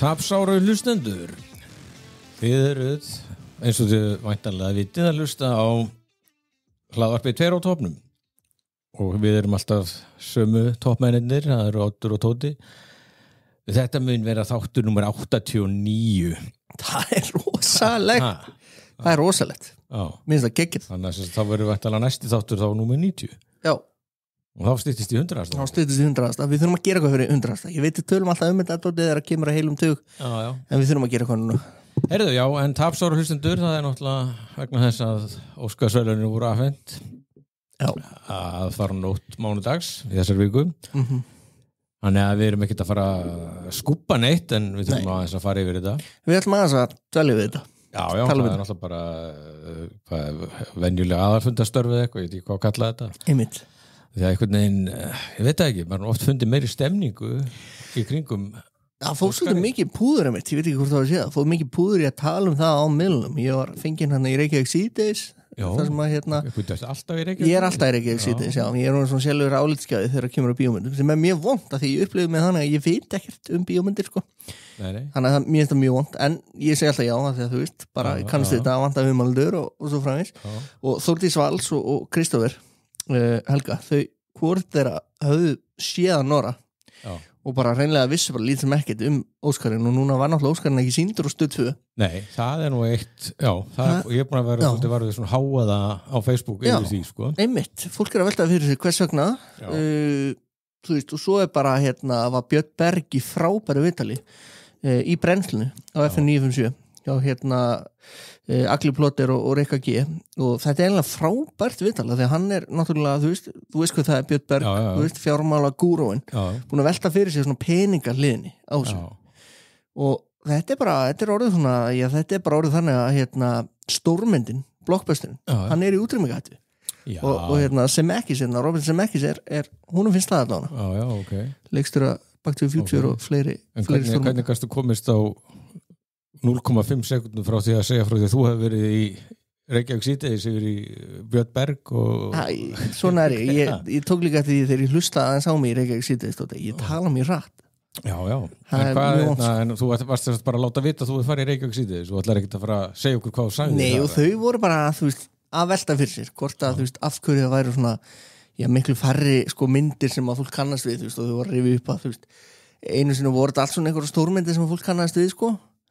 Tapsáru hlustendur, þið eruð, eins og þið væntanlega vitið að hlusta á hlaðvarpið 2 á topnum og við erum alltaf sömu toppmennirnir, það eru Oddur og Tóti. Þetta mun vera þáttur númer 89. Það er rosalegt. Það er rosalegt. Já. Minnst það geggið. Þannig að þá verður væntanlega næsti þáttur þá númer 90. Já. Og þá styttist í 100. Þá styttist í 100. Við þurfum að gera eitthvað fyrir 100. Ég veit, við tölum alltaf þetta þegar það kemur að heilum tug. Já. En við þurfum að gera eitthvað núna. Heyrðu, já, en Tapsáru hlustendur, það er náttúrulega vegna þess að Óskarsverðlaunir voru afhent að fara nótt mánudags í þessar viku. Þannig að við erum ekkert að fara að skúpa neitt, en við þurfum aðeins að fara yfir þetta. Við ætlum aðeins að dvelja við þetta. Já, það er náttúrulega bara venjulega aðalfundastörfið eitthvað, ég veit ekki hvað að kalla þetta. Einmitt. Því að einhvern veginn, ég veit það ekki, maður oft fundið meiri stemningu í kringum. Það fór svolítið mikið púður ég veit ekki hvort það var að segja, það fór mikið púður í að tala það á miðlunum. Ég var fenginn í Reykjavík síðdeis. Það sem að alltaf í Reykjavík? Ég er alltaf í Reykjavík síðdeis, já. Ég er svona sjálfur álitskjáði þegar það kemur á bíómyndum, sem er mjög vont að því ég upplifði með þannig að ég veit ekkert bíómyndir, sko. Nei. Þannig að mér finnst það mjög vont, en ég segi alltaf já, því að þú veist, bara kannast þetta að vanta viðmældur og svo framvegis. Og Þórdís Vals og Kristófer Helga, þau hvort þeirra höfðu séð Nora og bara reynilega vissu bara lítið sem ekkert Óskarinn og núna var náttúrulega Óskarinn ekki sýndur og Stöð 2. Nei, það er nú eitt, ég er búin að vera svolítið varðið svona háaða á Facebook yfir því, sko. Einmitt, fólk er að velta fyrir sig hvers vegna, þú veist, og svo er bara, var Björn Berg í frábæru vitali í brennslunni á FM 957, já, Agli Plotter og Rikka G og þetta er eiginlega frábært vitala því að hann er náttúrulega, þú veist hvað það er Björn Berg, þú veist, fjármála gúróin búin að velta fyrir sig svona peningaliðni á þessu og þetta er orðið svona, þetta er bara orðið þannig að stórmyndin, blockbusterin, hann er í útrýmingahættu og Zemeckis, Robert Zemeckis húnum finnst það allavega leikstjóra Back to the Future og fleiri hvernig kannstu komist á 0,5 sekúndum frá því að segja frá því að þú hefur verið í Reykjavík síðdeis yfir í Björn Berg og... Svona er ég tók líka því þegar ég hlusta aðeins á mig í Reykjavík síðdeis ég tala mér rætt. Já, en þú varst bara að láta vita að þú hefur farið í Reykjavík síðdeis og ætlar ekkert að fara að segja okkur hvað þú sagði. Nei, og þau voru bara, að velta fyrir sér, hvort að, af hverju það væri svona, miklu færri, myndir sem að fólk kannast við, og þau voru að rifja upp að, einu sinni voru þetta allt svona einhverja stórmyndir sem að fólk kannast við,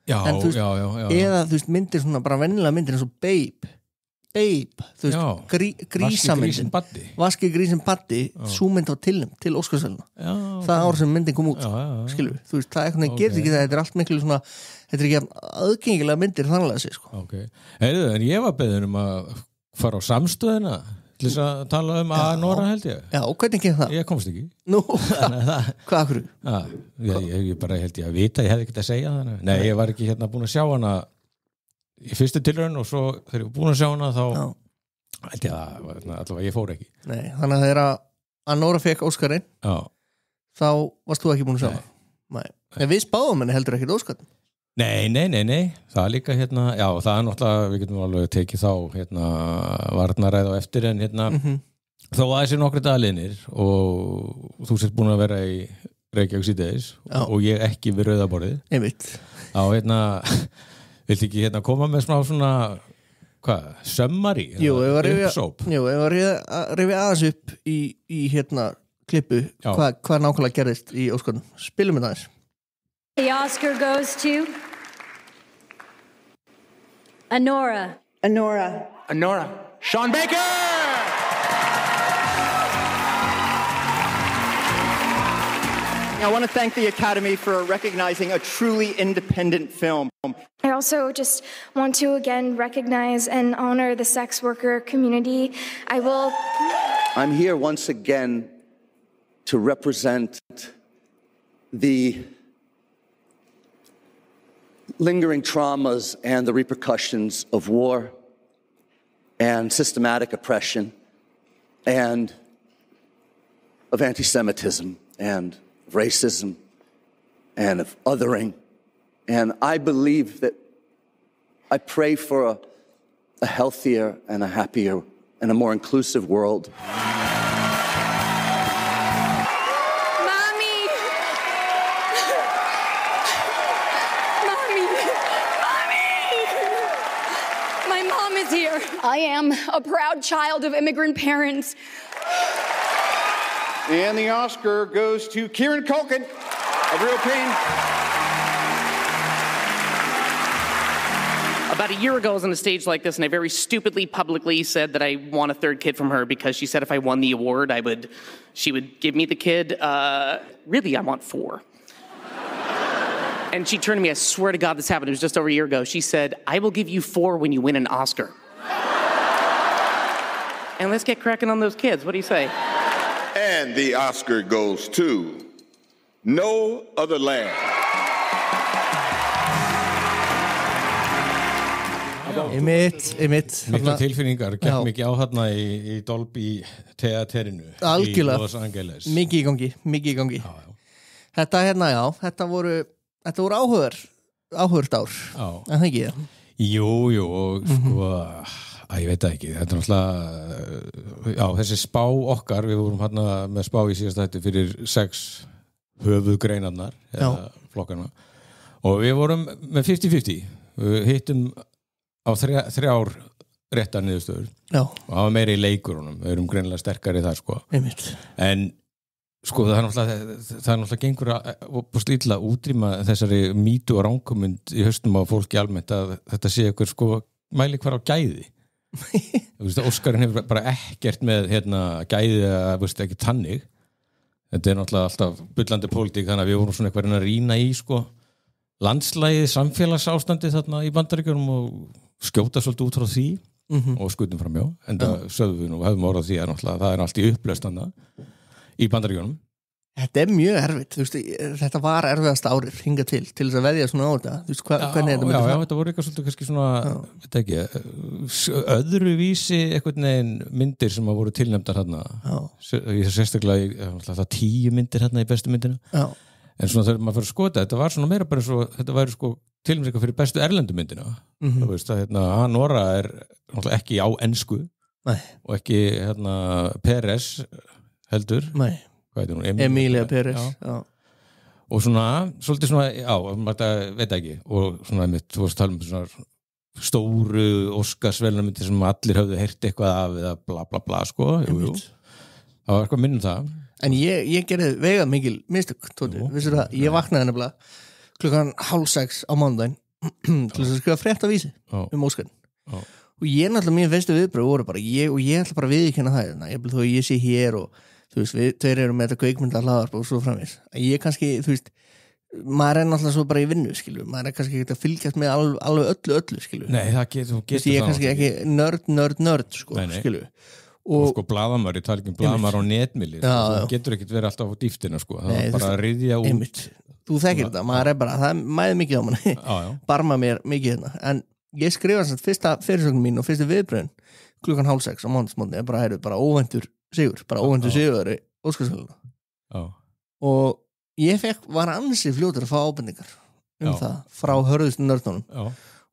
Já. Eða þú veist myndir svona bara vennilega myndir eins og Babe þú veist, grísamyndin Vaski grísin Baddi sú mynd á til Óskarsverðlauna það ár sem myndin kom út skilur við, þú veist, það eitthvað gerði ekki það þetta er allt miklu svona, þetta er ekki aðgengilega myndir þannlega sig Heyrðu, en ég var beðin að fara á samstöðina til þess að tala að Nora held ég. Já, og hvernig gekk það? Ég komst ekki. Nú, hvað akkur? Ég bara held ég að vita, ég hefði ekkert að segja þannig. Nei, ég var ekki búin að sjá hana í fyrstu tilraun og svo þegar ég var búin að sjá hana þá held ég að allavega ég fór ekki. Nei, þannig að þegar að Nora fekk Óskarinn þá varst þú ekki búin að sjá hana. Nei. En við spáðum henni heldur ekkert Óskarinn. Nei, það er líka já, það er náttúrulega, við getum alveg tekið þá varnaræð á eftir en þó að þessi nokkri daglinir og þú sért búin að vera í Reykjavík síðdeis og ég ekki við rauðaborðið. Einmitt. Viltu ekki koma með smá svona, hvað, sömmari? Jú, ég var að rifja aðeins upp í klippu, hvað nákvæmlega gerðist í Óskarnum. Spilum við aðeins. The Oscar goes to Anora. Sean Baker! I want to thank the Academy for recognizing a truly independent film. I also just want to again recognize and honor the sex worker community. I'm here once again to represent the lingering traumas and the repercussions of war and systematic oppression and of anti-Semitism and racism and of othering. And I believe that I pray for a healthier and a happier and a more inclusive world. I am a proud child of immigrant parents. And the Oscar goes to Kieran Culkin of Real Pain. About a year ago, I was on a stage like this, and I very stupidly publicly said that I want a third kid from her because she said if I won the award, she would give me the kid. Really, I want 4. And she turned to me, I swear to God this happened, it was just over a year ago. She said, I will give you 4 when you win an Oscar. And let's get cracking on those kids. What do you say? And the Oscar goes to No Other Land. Einmitt Mikla tilfinningar, gekk mikið á þarna í Dolby teaterinu í Los Angeles. Mikið í gangi já. Þetta þetta voru áhugavert ár en það ekki Jú, og sko ég veit það ekki, þetta náttúrulega þessi spá okkar, við vorum hérna með spá í síðasta þætti fyrir 6 höfuðgreinarnar eða flokkana og við vorum með 50-50 við hittum á 3 réttar niðurstöður og það var meira í leikurunum, við erum greinilega sterkari þar sko en sko það er náttúrulega gengur að illa útrýma þessari mýtu og rangkomund í haustum á fólki almennt að þetta sé ykkur sko mæli hvar á gæði Óskarinn hefur bara ekkert með gæði að ekki tannig þetta er náttúrulega alltaf bullandi pólitík þannig að við vorum svona eitthvað að rýna í sko landslægið, samfélagsástandi þarna í Bandaríkjunum og skjóta svolítið út frá því og skutum framjá en það sögðum við nú, hefðum orðað því að náttúrulega það er allt í upplaustanda í Bandaríkjunum. Þetta er mjög erfitt, þú veist, þetta var erfiðast árið hingað til þess að veðja svona á þetta þú veist, hvernig þetta myndi þetta voru eitthvað svolítið kannski svona, veit ekki öðruvísi einhvern veginn myndir sem voru tilnefndar hérna ég sérstaklega það 10 myndir hérna í bestu myndina en svona þegar maður fyrir að skoða þetta var svona meira bara svo, þetta væri sko tilnefningar fyrir bestu erlendu myndina þú veist að Nora er ekki á ensku og ekki Peres heldur Emilia Peres og svona, svolítið svona maður veit ekki og svona þú varst að tala svona stóru Óskarsverðlaunamyndir sem allir höfðu heyrt eitthvað af eða bla bla bla sko jú. Það var eitthvað minnum það en ég gerði vega mikil mistök vissir það, ég vaknaði nefnilega klukkan 5:30 á mánudaginn til þess að skrifa fréttavísi Óskarinn og ég náttúrulega mín fyrstu viðbröð voru bara ég ætla bara að viðurkenna það ég þó að ég sé hér og þú veist, við tveir erum með þetta kveikmynda hlaðvarp og svo framvegis ég kannski, þú veist, maður er náttúrulega svo bara í vinnu, skilju, maður er kannski ekki að fylgjast með alveg öllu, skilju Nei, það getur ég er kannski ekki nörd, sko, skilju og sko blaðamar, ég tala ekki blaðamar á netmili, þú getur ekkert verið alltaf á dýftina, sko, það er bara að ryðja út þú þekkir þetta, maður er bara, það mæði mikið á manni barma mér mikið hérna, en ég skrifa þess að fyrsta fyrirsögnin mín og fyrstu viðbröðin klukkan 5:30 á mánudagsmorgni bara óvæntur sigur, í Óskarsverðlauna og ég var ansi fljótur að fá ábendingar það frá hörðustu nördunum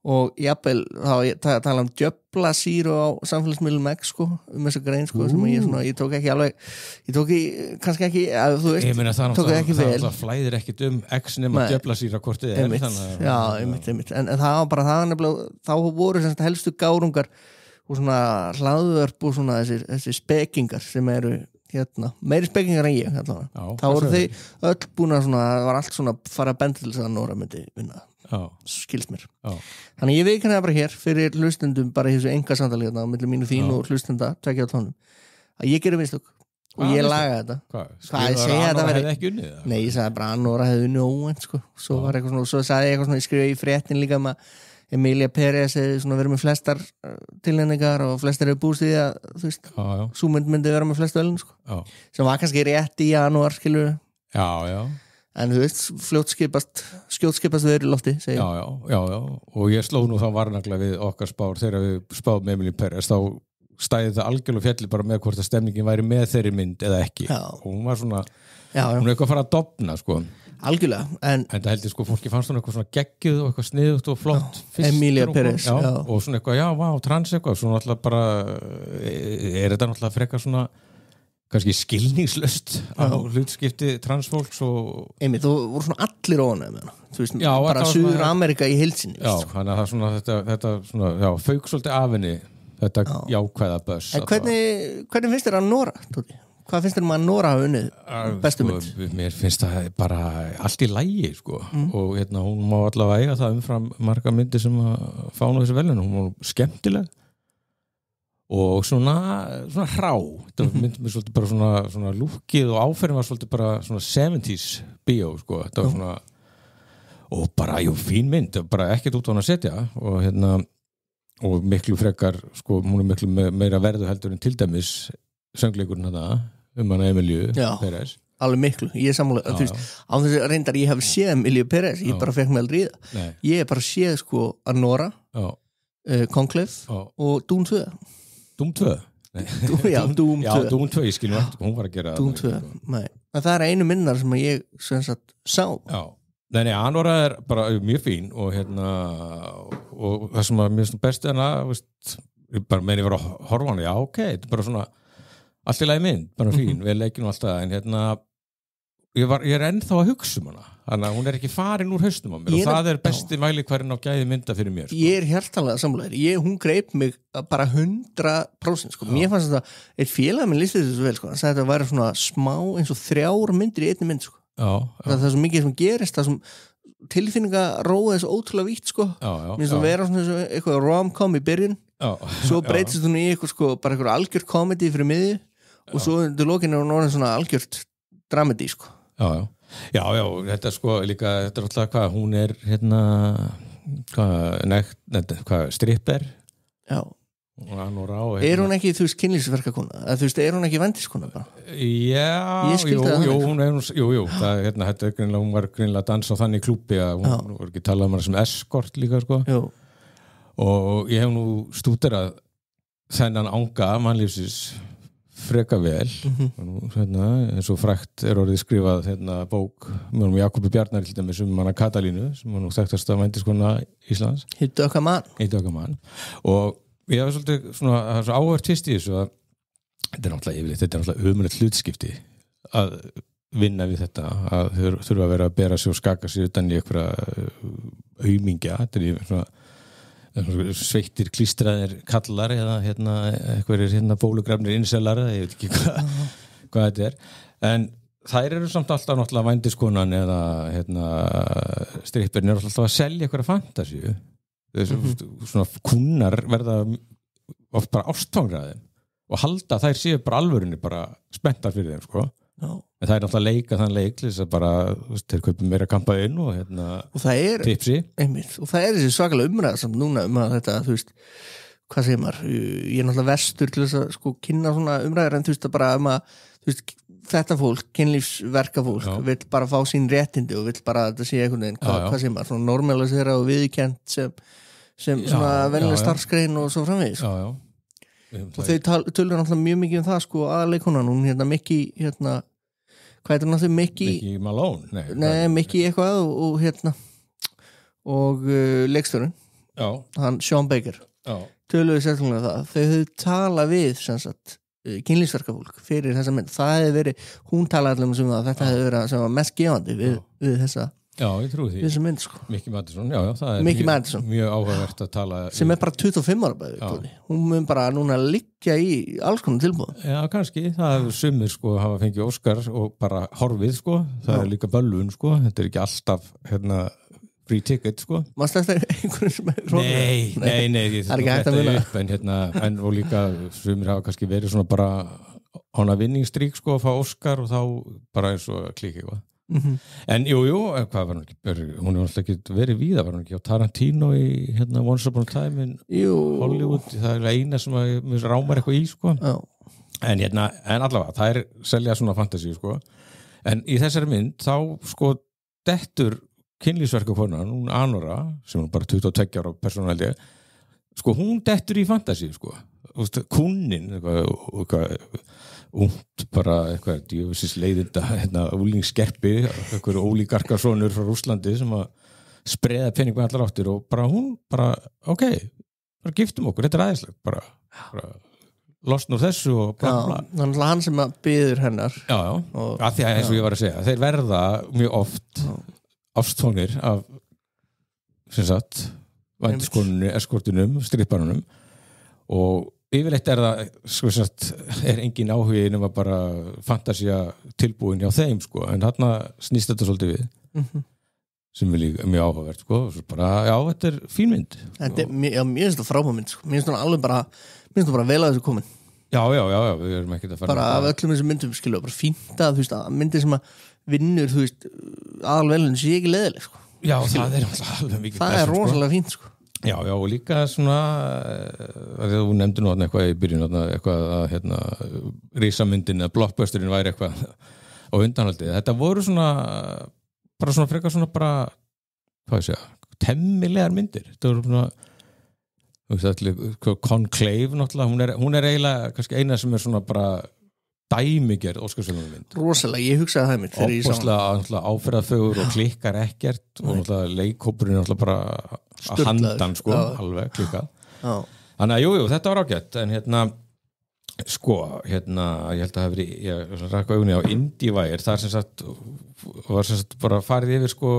og jafnvel þá tala djöfla síru á samfélagsmiðlum X sko, þessa grein sko, sem ég tók ekki alveg ég tók kannski ekki, þú veist ég meina það flæðir ekkit X nema djöfla síra kortið einmitt en það var bara það nefnilega, þá voru helstu gárungar og svona hlaðvörp og svona þessi spekingar sem eru meiri spekingar en ég þá voru þeir öll búin að það var allt svona fara að benda til þess að Nora myndi vinna skilst mér þannig ég viðurkenni það bara hér fyrir hlustendum bara í þessu enga samtali á milli mínu þín og hlustenda tvekja á tónum að ég gerir mistök og ég laga þetta hvað ég segja þetta hefði ekki unnið það? Nei, ég sagði bara að Nora hefði unnið óvænt sko. Svo var eitthvað svona, svo sagði ég eitthvað svona, ég skrifaði í fréttin líka Emilia Peres hefði svona verið með flestar tilnefningar og flestar hefur búist í því að þú veist, sú myndi vera með flestu ölin sko. Sem var kannski rétt í janúar skilur en þú veist, skjótskipast við eru í lofti já, og ég sló nú þá varnaglega við okkar spár þegar við spáðum Emilia Peres þá stæði það algjörlega fjalli bara með hvort að stemningin væri með þeirri mynd eða ekki og hún var svona, hún er eitthvað að fara að dofna sko algjörlega, en það heldur sko, fólki fannst hún eitthvað svona geggjuð og eitthvað sniðugt og flott Emilia Peres og svona eitthvað, trans eitthvað svona alltaf bara er þetta náttúrulega frekar svona kannski skilningslöst á hlutskipti transfólks og Einmitt, þú voru svona allir óanægð með hana þú veist, bara Suður Amerika í heilsinni þannig að það svona þetta svona, fauk svolítið af henni þetta jákvæða buzz. En hvernig finnst þér að Nora, Tóti? Hvað finnst þér að Nora hafa unnið bestu mynd? Mér finnst það bara allt í lagi, sko. Og hún má allavega eiga það umfram marga myndir sem að fá nú þessi velun. Hún var skemmtileg og svona hrá. Þetta myndi mér svolítið bara svona lúkið og áferðin var svolítið bara svona 70s bíó, sko. Þetta var svona, og bara, fín mynd, bara ekkert út á hann að setja og miklu frekar, sko, hún er miklu meira verðu heldur en til dæmis söngleikurinn hana hana Emilíu Pérez. Alveg miklu, ég er sammála, þú veist, á þessi reyndar ég hef séð Emilíu Pérez, ég bara fekk mig aldrei í það. Ég hef bara séð, sko, að Nora, Conclave og Doom 2. Doom 2? Já, Doom 2. Já, Doom 2, ég skil nú eftir, hún var að gera Doom 2, nei. En það er einu myndar sem ég sem sagt sá. Já. Nei, Nora er bara mjög fín og og það sem að mér finnst best hana, veist, ég bara meðan ég var að horfa hana, ok, þetta er bara svona allt í lagi mynd, bara fín, við leikjum alltaf, en ég er ennþá að hugsa hana, þannig að hún er ekki farin úr hausnum á mér og það er besti mælikvarðinn á gæði mynda fyrir mér. Sko. Ég er hjartanlega sammála, hún greip mig bara 100%, sko. Mér fannst þetta, eitt félag minn listið þessu vel, sko, hann sagði að þetta væri svona smá eins og 3 myndir í einni mynd, sko. Það er svo mikið sem gerist, það sem tilfinningaróð er svo ótrúlega vítt, sko. Mér finnst að vera svona eitthvað rom-com í byrjun, svo breytist hún í eitthvað, sko, bara eitthvað algjört komedi fyrir miðju og svo undir lokinu er hún orðin svona algjört dramedy, sko. Já, þetta sko líka, þetta er alltaf hvað, hún er stripper. Já. Er hún ekki, þú veist, kynlífsverkakona? Þú veist, er hún ekki vendiskona bara? Já, hún er það, þetta er greinlega, hún var greinlega að dansa á þannig klúbbi að hún var ekki talað um hana sem escort líka, sko. Og ég hef nú stúderað þennan anga mannlífsins freka vel eins og frægt er orðið skrifað bók með Jakobi Bjarnar til dæmis hana Katalínu sem var nú þekktast að vendiskona Íslands Hittu okkar mann og ég hef svolítið svona, það er svo áhört tvist í þessu að þetta er náttúrulega ömurlegt hlutskipti að vinna við þetta að þurfa að vera að bera sig og skaka sig utan í einhverja aumingja, þetta er svona sveittir klístraðir kallar eða einhverjir bólugrafnir inselar, ég veit ekki hvað þetta er, en þær eru samt alltaf náttúrulega vændiskonan eða strippirinn eru alltaf að selja einhverja fantasíu svona kúnnar verða oft bara ástfangraðið og halda þær séu bara alvörunni bara spenntar fyrir þeim, sko. En það er náttúrulega leika þann leik þess að bara, þeir kaupið meira kampað inn og það er, tipsi og það er þessi svakalega umræða samt núna að þetta, þú veist, hvað segir maður, ég er náttúrulega vestur til þess að sko kynna svona umræðar en þú veist að bara þú veist, þetta fólk, kynlífsverkafólk vill bara fá sín réttindi og vill bara að þetta sé einhvern veginn, hvað segir maður, svona normalisera og viðurkennt sem svona venjuleg starfsgrein og svo framvegis. Og þau tölur náttúrulega mjög mikið það, sko, aðaleikonan, hún Mickey, hvað er náttúrulega Mickey Malone? Nei, Mickey eitthvað og leikstjórinn, hann Sean Baker, töluðu sérlega það, þau höfðu talað við, sem sagt, kynlífsverkafólk fyrir þessa mynd, það hefði verið, hún talaði allir um það, þetta hefði verið sem var mest gefandi við þessa Já, ég trúi því. Þessi mynd, sko. Mickey Madison, það er mjög áhugavert að tala. Sem er bara 25 ára bæði. Hún mun bara núna liggja í alls konar tilbúð. Já, kannski. Það hefur sumir, sko, hafa fengið Óskar og bara horfið, sko. Það er líka bölvun, sko. Þetta er ekki alltaf, free ticket, sko. Maður stæðst einhvern sem er horfið? Nei. Það er ekki hægt að vinna. En og líka sumir hafa kannski verið svona bara hana vinningstrík, sko, að fá Óskar og þá bara eins og klík eitthvað. En jú, hvað var hún alltaf ekki verið víða, var hún ekki á Tarantino í Once Upon a Time in Hollywood, það er eina sem að rámar eitthvað í, sko. En allavega, það er selja svona fantasíu, sko. En í þessari mynd þá, sko, dettur kynlífsverkakonan, hún Anora, sem er bara 22 ára persónulega, sko, hún dettur í fantasíu, sko. Kunnin, eitthvað ungt bara eitthvað djöfisins leiðinda úlingskerpi, eitthvað ólíkarkasonur frá Rússlandi sem að spreða pening með allar áttir og bara hún bara, ok, bara giftum okkur, þetta er aðeinslegt bara losna úr þessu og bla bla. Þannig að hann sem að biður hennar af því að eins og ég var að segja, þeir verða mjög oft ástfónir af sem sagt væntiskonunni, eskortinum, stripparunum og yfirleitt það sko sagt, engin áhugi nema bara fantasía tilbúin hjá þeim sko, en þarna snýst þetta svolítið við sem er líka mjög áhugavert sko, og svo bara, já, þetta fín mynd Þetta mér finnst það frábær mynd sko. Mér finnst það alveg bara vel að þessu komin Já, við erum ekkert að fara bara af öllum þessum myndum, skilja, bara fínt að, þú veist, að myndir sem að vinnur, þú veist, aðalvelun sé ekki leiðileg sko. Já, það er alveg mikið það er rosalega fínt sko. Já, og líka svona að þú nefndir nú eitthvað í byrjun eitthvað að risamyndin eða blockbusterinn væri eitthvað á undanhaldið. Þetta voru svona bara svona frekar svona bara hvað ég segja, temmilegar myndir. Þetta voru svona þú veist, Conclave náttúrulega, hún er eiginlega kannski eina sem er svona bara dæmigerð Óskarsverðlaunamynd. Rosalega, ég hugsaði það mitt þegar ég sá Óbúslega áferðarfögur og klikkar ekkert og náttúrulega leikhópurinn náttúrulega bara að handan sko, alveg klikkað. Þannig að jú, þetta var ágætt, en sko, ég held að það hefði, ég rakka augunni á IndieWire, þar sem sagt var sem sagt bara farið yfir sko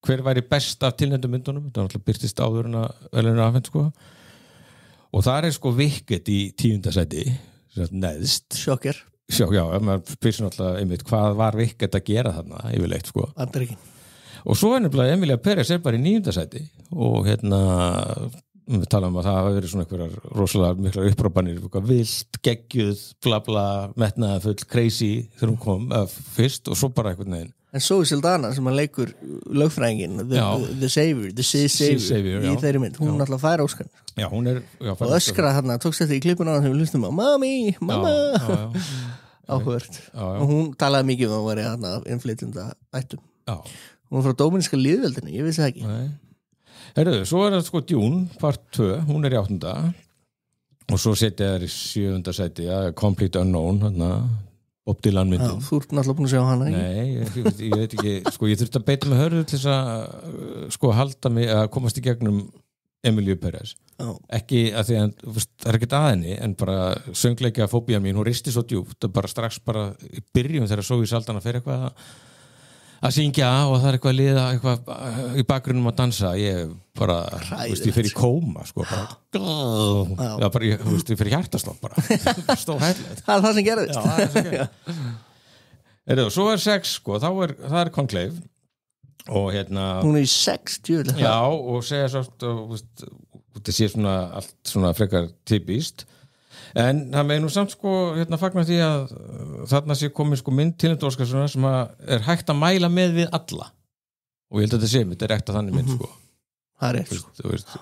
hver væri best af tilnefndum myndunum, þetta var náttúrulega byrtist áður en að verðlauna afhent sko, og þar er sko Wicked í 10. sæti neðst Sjokker já, maður spyrir náttúrulega einmitt hvað var Wicked að gera þarna yfirleitt sko. Og svo er nefnilega Emilia Pérez er bara í 9. sæti og við talaðum að það hafa verið svona einhverjar rosalega miklar upprópanir, vilt, geggjuð, bla bla, metnaðafull, crazy þegar hún kom fyrst og svo bara einhvern veginn. En Zoe Saldana sem að leikur lögfræðingin, the savior í þeirri mynd, hún náttúrulega fær Óskar. Já, hún er og öskraði þarna, tókst þetta í klippuna sem við hlustum á, mamma áhugavert og hún talaði mikið um að vera þarna innflytjenda ættum. Hún er frá Dóminíska lýðveldinu, ég vissi það ekki. Heyrðu, svo er það sko Dune, part 2, hún er í 8. og svo setja þær í 7. sæti, Complete Unknown, Bob Dylan myndin. Þú ert náttúrulega búin að sjá hana, ekki? Nei, ég veit ekki, sko ég þurfti að beita mig hörðu til þess að sko halda mig að komast í gegnum Emilia Pérez. Ekki að því að það er ekkert að henni, en bara söngleikja fóbía mín, hún risti svo djúpt að bara strax bara í byrjun þegar Zoe Saldana fer eitthvað að syngja og það er eitthvað að liða eitthvað í bakgrunnum að dansa, ég bara ég fer í kóma sko, bara ég fer í hjartastopp bara stórhættulegt. Það er það sem gerðist. Svo er 6 sko, það er Conclave og hún er í 6 djúlega. Já, og segja svo þetta sé svona allt svona frekar typist. En það með nú samt sko fagnar því að þarna sé komið sko mynd tilnefnd Óskarsverðlauna sem er hægt að mæla með við alla og ég held að þetta sé þetta er ekta þannig mynd sko. Það er rétt sko.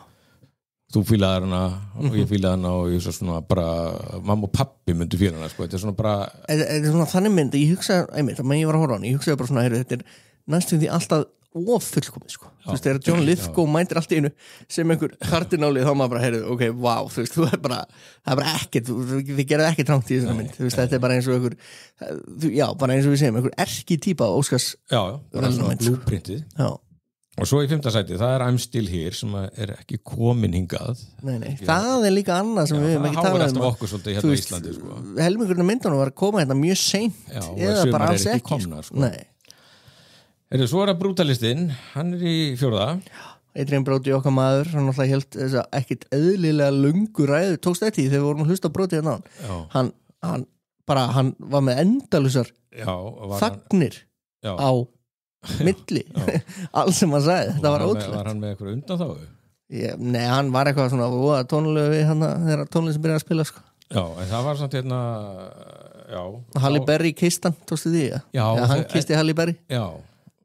Þú fílaðir hana og ég fílaði hana og ég svo svona bara mamma og pappi myndu fíla hana sko. Þetta er svona bara þetta er svona þannig mynd, ég hugsaði einmitt, að ég var að horfa á hana, ég hugsaði bara svona þetta er næstum því alltaf fullkomið sko. Þú veist, þegar John Lithgow mæntir allt í einu sem einhver kardinálið, þá maður bara heyrðu, ok, wow, þú veist, það er bara ekkert, við gerum ekkert rangt í þessari mynd, þú veist, þetta er bara eins og einhver, bara eins og við segjum, einhver erki típa á Óskars bara svona blúprintið. Og svo í 5. sæti, það er I'm Still Here sem er ekki komin hingað. Nei, það er líka annað sem við hefum ekki talað um okkur svolítið hérna í Íslandi sko. Helmingurinn af myndunum var að koma hérna mjög seint eða bara alls ekki sko. Svo er það Brutalistinn, hann er í 4. Adrian Brody okkar maður, hann alltaf held þess að ekkit eðlilega lungu ræðu, tókst eftir þegar við vorum að hlusta á Brody hérna hann var með endalusar þagnir á milli allt sem hann sagði, þetta var ótrúlegt. Var hann með eitthvað undan þá? Nei, hann var eitthvað svona tónlegu við hann þegar tónlegu sem byrjaði að spila sko. Já, en það var samt Halle Berry kist hann, tókstu því? Já, hann kisti Halle Berry. Já,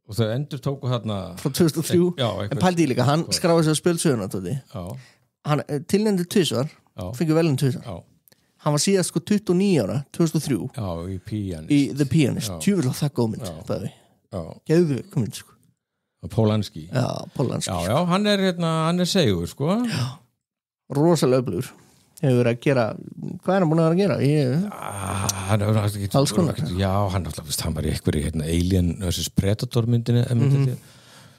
og þau endur tóku þarna frá 2003, en pældi líka hann skráði sig á spilsöguna hann tilnefndi 2 fengur velun 2 hann var síðast sko 29 ára 2003 í The Pianist tjúvill á það góð mynd geðu komið sko Polanski já, hann er segur sko rosalega öflugur hefur verið að gera, hvað er hann búin að vera að gera? Alls konar. Já, hann var í einhverju Alien vs. Predator myndinni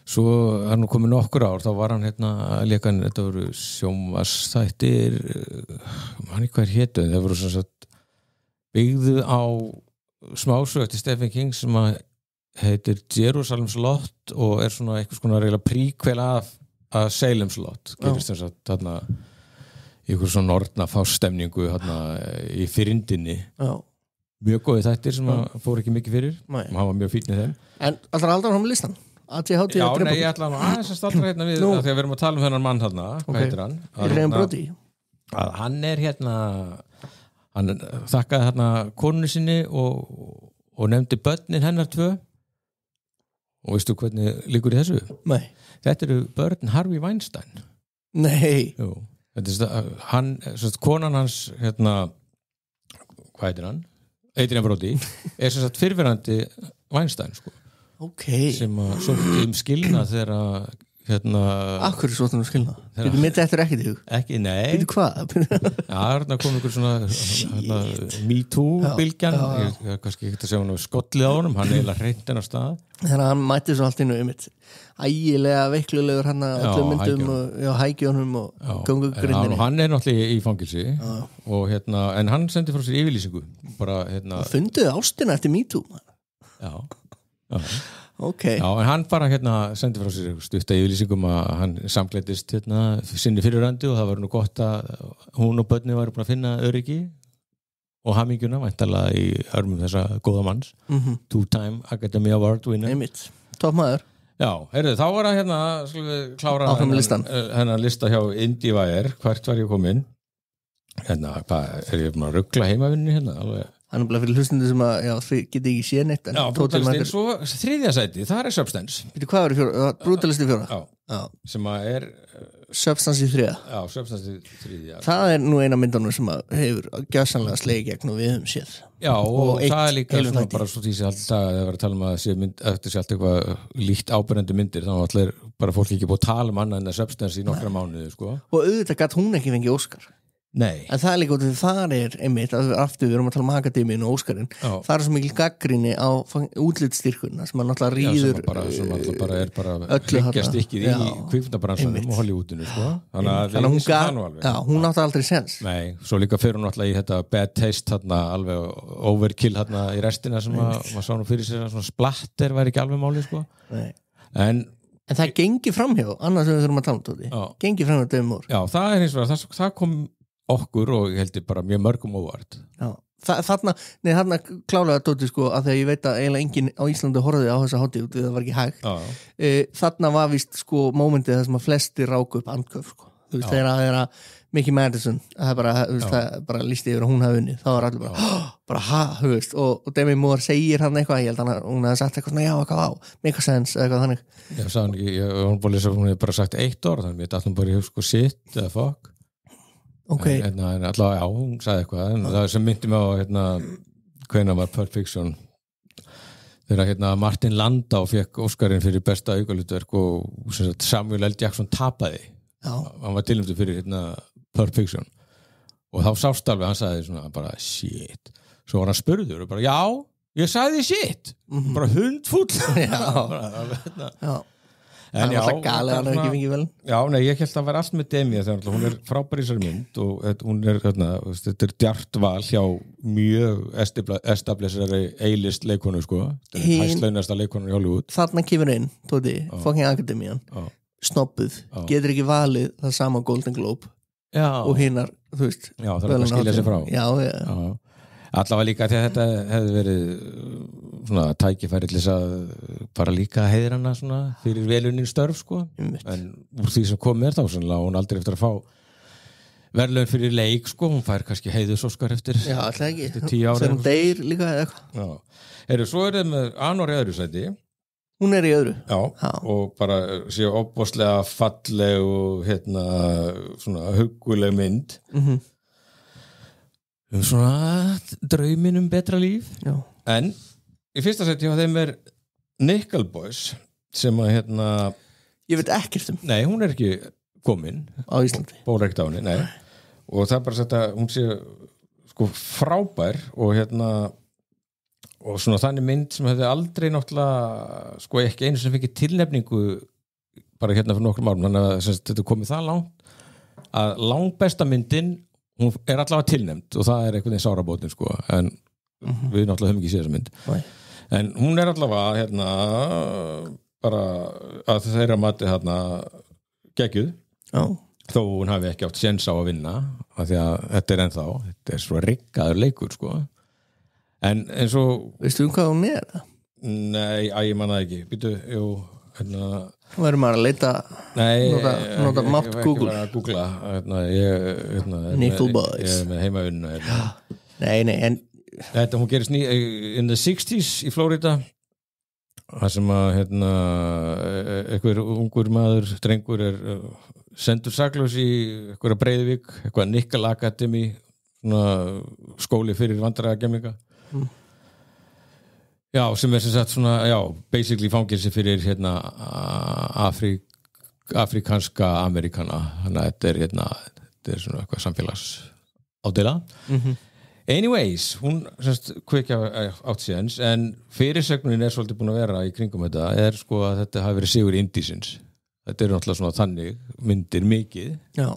svo hann komið nokkur ár þá var hann leikan, þetta voru sjónvarpsþættir manni hvað hétu, það voru svona byggðu á smásög eftir Stephen King sem heitir Jerusalem's Lot og er svona eitthvað svona prequel af Salem's Lot gerist þess að þarna ykkur svona nortna fástemningu hérna í fyrindinni mjög góði þættir sem fór ekki mikið fyrir og hann var mjög fínn í þeim En alltaf aldrei hann með listan? Já, nei, ég ætla aðeins að staldra hérna við þegar við erum að tala þennan mann hérna hvað heitir hann? Adrian Brody Hann hérna hann þakkaði hérna konunni sinni og nefndi börnin hennar 2 og veistu hvernig líkur í þessu? Nei Þetta eru börn Harvey Weinstein Nei Jú, þetta hann, konan hans hérna, hvað heitir hann? Adrian Brody sem sagt fyrrverandi Weinstein sko sem að sótti skilna þegar hérna Akkur sótti skilna? Þú mitt eftir ekkert í hug? Ekki, nei Býtu hvað? Já, þarna kom ykkur svona Me Too bylgjan ég kannski ekki að segja hann skollið á honum hann eiginlega hreint hennar stað Þegar hann mætti svo allt innu mitt ægilega veiklulegur hann að öllum myndum og hægjónum og göngugrindinni Hann náttúrulega í fangilsi og hérna, en hann sendi frá sér yfirlýsingu bara hérna og funduðu ástina eftir Me Too Já Okay. Já, en hann bara hérna sendi frá sér stutta yfirlýsingum að hann samklæddist hérna sinni fyrirrandi og það var nú gott að hún og börni væru búin að finna öryggi og hamingjuna væntanlega í örmum þessa góða manns 2-time Academy Award winner Einmitt, topp maður Já, heyrðu, þá var það hérna skulum við klára hennar lista hjá IndieWire, hvert var ég komin hérna, hvað, ég búin að ruggla heimavinni hérna, alveg Hann bara fyrir hlustundu sem að, þið geti ekki séð neitt Já, Brutalist svo þriðja sæti, það Substance Býtu, hvað var í Brutalist í 4? Já, sem að Substance í 3 Já, Substance í 3 Það nú eina myndanum sem að hefur gjörsamlega slegið gegn og við höfum séð Já, og það líka svona bara svo því sem alltaf það var að tala að sé mynd eftir sér allt eitthvað líkt ábyrjandi myndir þá var allir bara fólk ekki búið að tala annað en Substance í nokkra mánuði, sko Og auðvitað gat hún ekki fengið Óskar Nei. En það líka út af því það einmitt aftur við erum að tala Akademíun og Óskarinn það svo mikil gaggrinni á útlitsstyrkunna sem að náttúrulega rýður sem alltaf bara hryggja stikkið í kvikmyndabransanum og Hollywoodinu sko. Þannig að hún átti aldrei sens Nei, svo líka fyrir hún alltaf í þetta bad taste þarna, alveg overkill þarna í restina sem maður sá nú fyrir sér að svona splatter væri ekki alveg máli sko. En það gengi framhjá annars við þurfum að tala um þetta gengi framhjá Demi Moore Já, það hins vegar, það kom okkur og ég heldur bara mjög mörgum óvart þarna klálega Dóti sko að þegar ég veit að eiginlega enginn á Íslandi horfði á þessa hátíð það var ekki hægt þarna var víst sko mómentið þar sem að flesti ráku upp andköf sko þú veist þegar Mickey Madison það bara lísti yfir að hún hafi unni þá var allir bara þú veist og Demi Moore segir hann eitthvað ég held að hún hefði sagt eitthvað svona já eitthvað á make a sense eitthvað þannig ég sagði hann ekki hún hefði bara sagt 1 orð þannig að allir bara í sko shit eða fuck Okay. En alltaf, já, hún sagði eitthvað en það sem myndi mig á hvenær var Pulp Fiction þegar Martin Landau fekk Óskarinn fyrir besta aukalutverk og Samuel L. Jackson tapaði hann var tilnæmdur fyrir Pulp Fiction og þá sást alveg hann sagði svona bara shit svo var hann spurður og bara já, ég sagði shit bara hundfúll já En já, já, nei, ég held að vera allt með Demi þegar hún frábær í þessari mynd og hún þetta djart val hjá mjög establisherari A-list leikonu sko, hæstlaunasta leikonu í Hollywood Þarna kemur inn, Tóti, fucking Akademían snobbuð, getur ekki valið það sama Golden Globe og hinnar, þú veist Já, það að skilja sig frá Já Allavega líka því að þetta hefði verið svona tækifæri til þess að bara líka heiðra hana svona fyrir velunnin störf sko en úr því sem kom þá sannlega hún aldrei eftir að fá verðlaun fyrir leik sko, hún fær kannski heiðusóskar eftir 10 ára þegar hún deyr líka eða eitthvað Svo þið með Anor í öðru sæti Hún í öðru Já, og bara séu óbúslega falleg og svona hugguleg mynd svona draumin betra líf en í fyrsta seti á þeim Nickel Boys sem að ég veit ekkert Nei, hún ekki komin á Íslandi bórækt á henni, nei og það er bara að hún sé sko frábær og og svona þannig mynd sem hefði aldrei náttúrulega sko ekki einu sem fikk tilnefningu bara fyrir nokkrum árum þannig að þetta komið það langt að langbesta myndin hún allavega tilnefnd og það einhvern veginn sárabótin sko en við náttúrulega höfum ekki séð þessa mynd en hún allavega bara að þeirra mati geggjuð þó hún hafi ekki átt séns á að vinna af því að þetta er svo riggaður leikur sko en eins og veistu hvað hún er? Nei, ég man það ekki býtu, jú verður maður að leita nota mátt Google að googla Nickelboys ég með heimavinnu nei, en þetta hún gerist in the 60s í Florida það sem að einhver ungur maður, drengur er sendur saklaus í einhverja Breiðuvík, eitthvað Nickel Academy skóli fyrir vandræðagemlinga já, sem sem sagt svona, já, basically fangilsi fyrir afrikanska Amerikana, þannig að þetta er svona eitthvað samfélags ádela anyways, hún kveikja átt séns, en fyrirsögnunin er svolítið búin að vera í kringum þetta er sko að þetta hafi verið sigur indísins þetta er náttúrulega svona þannig myndir mikið,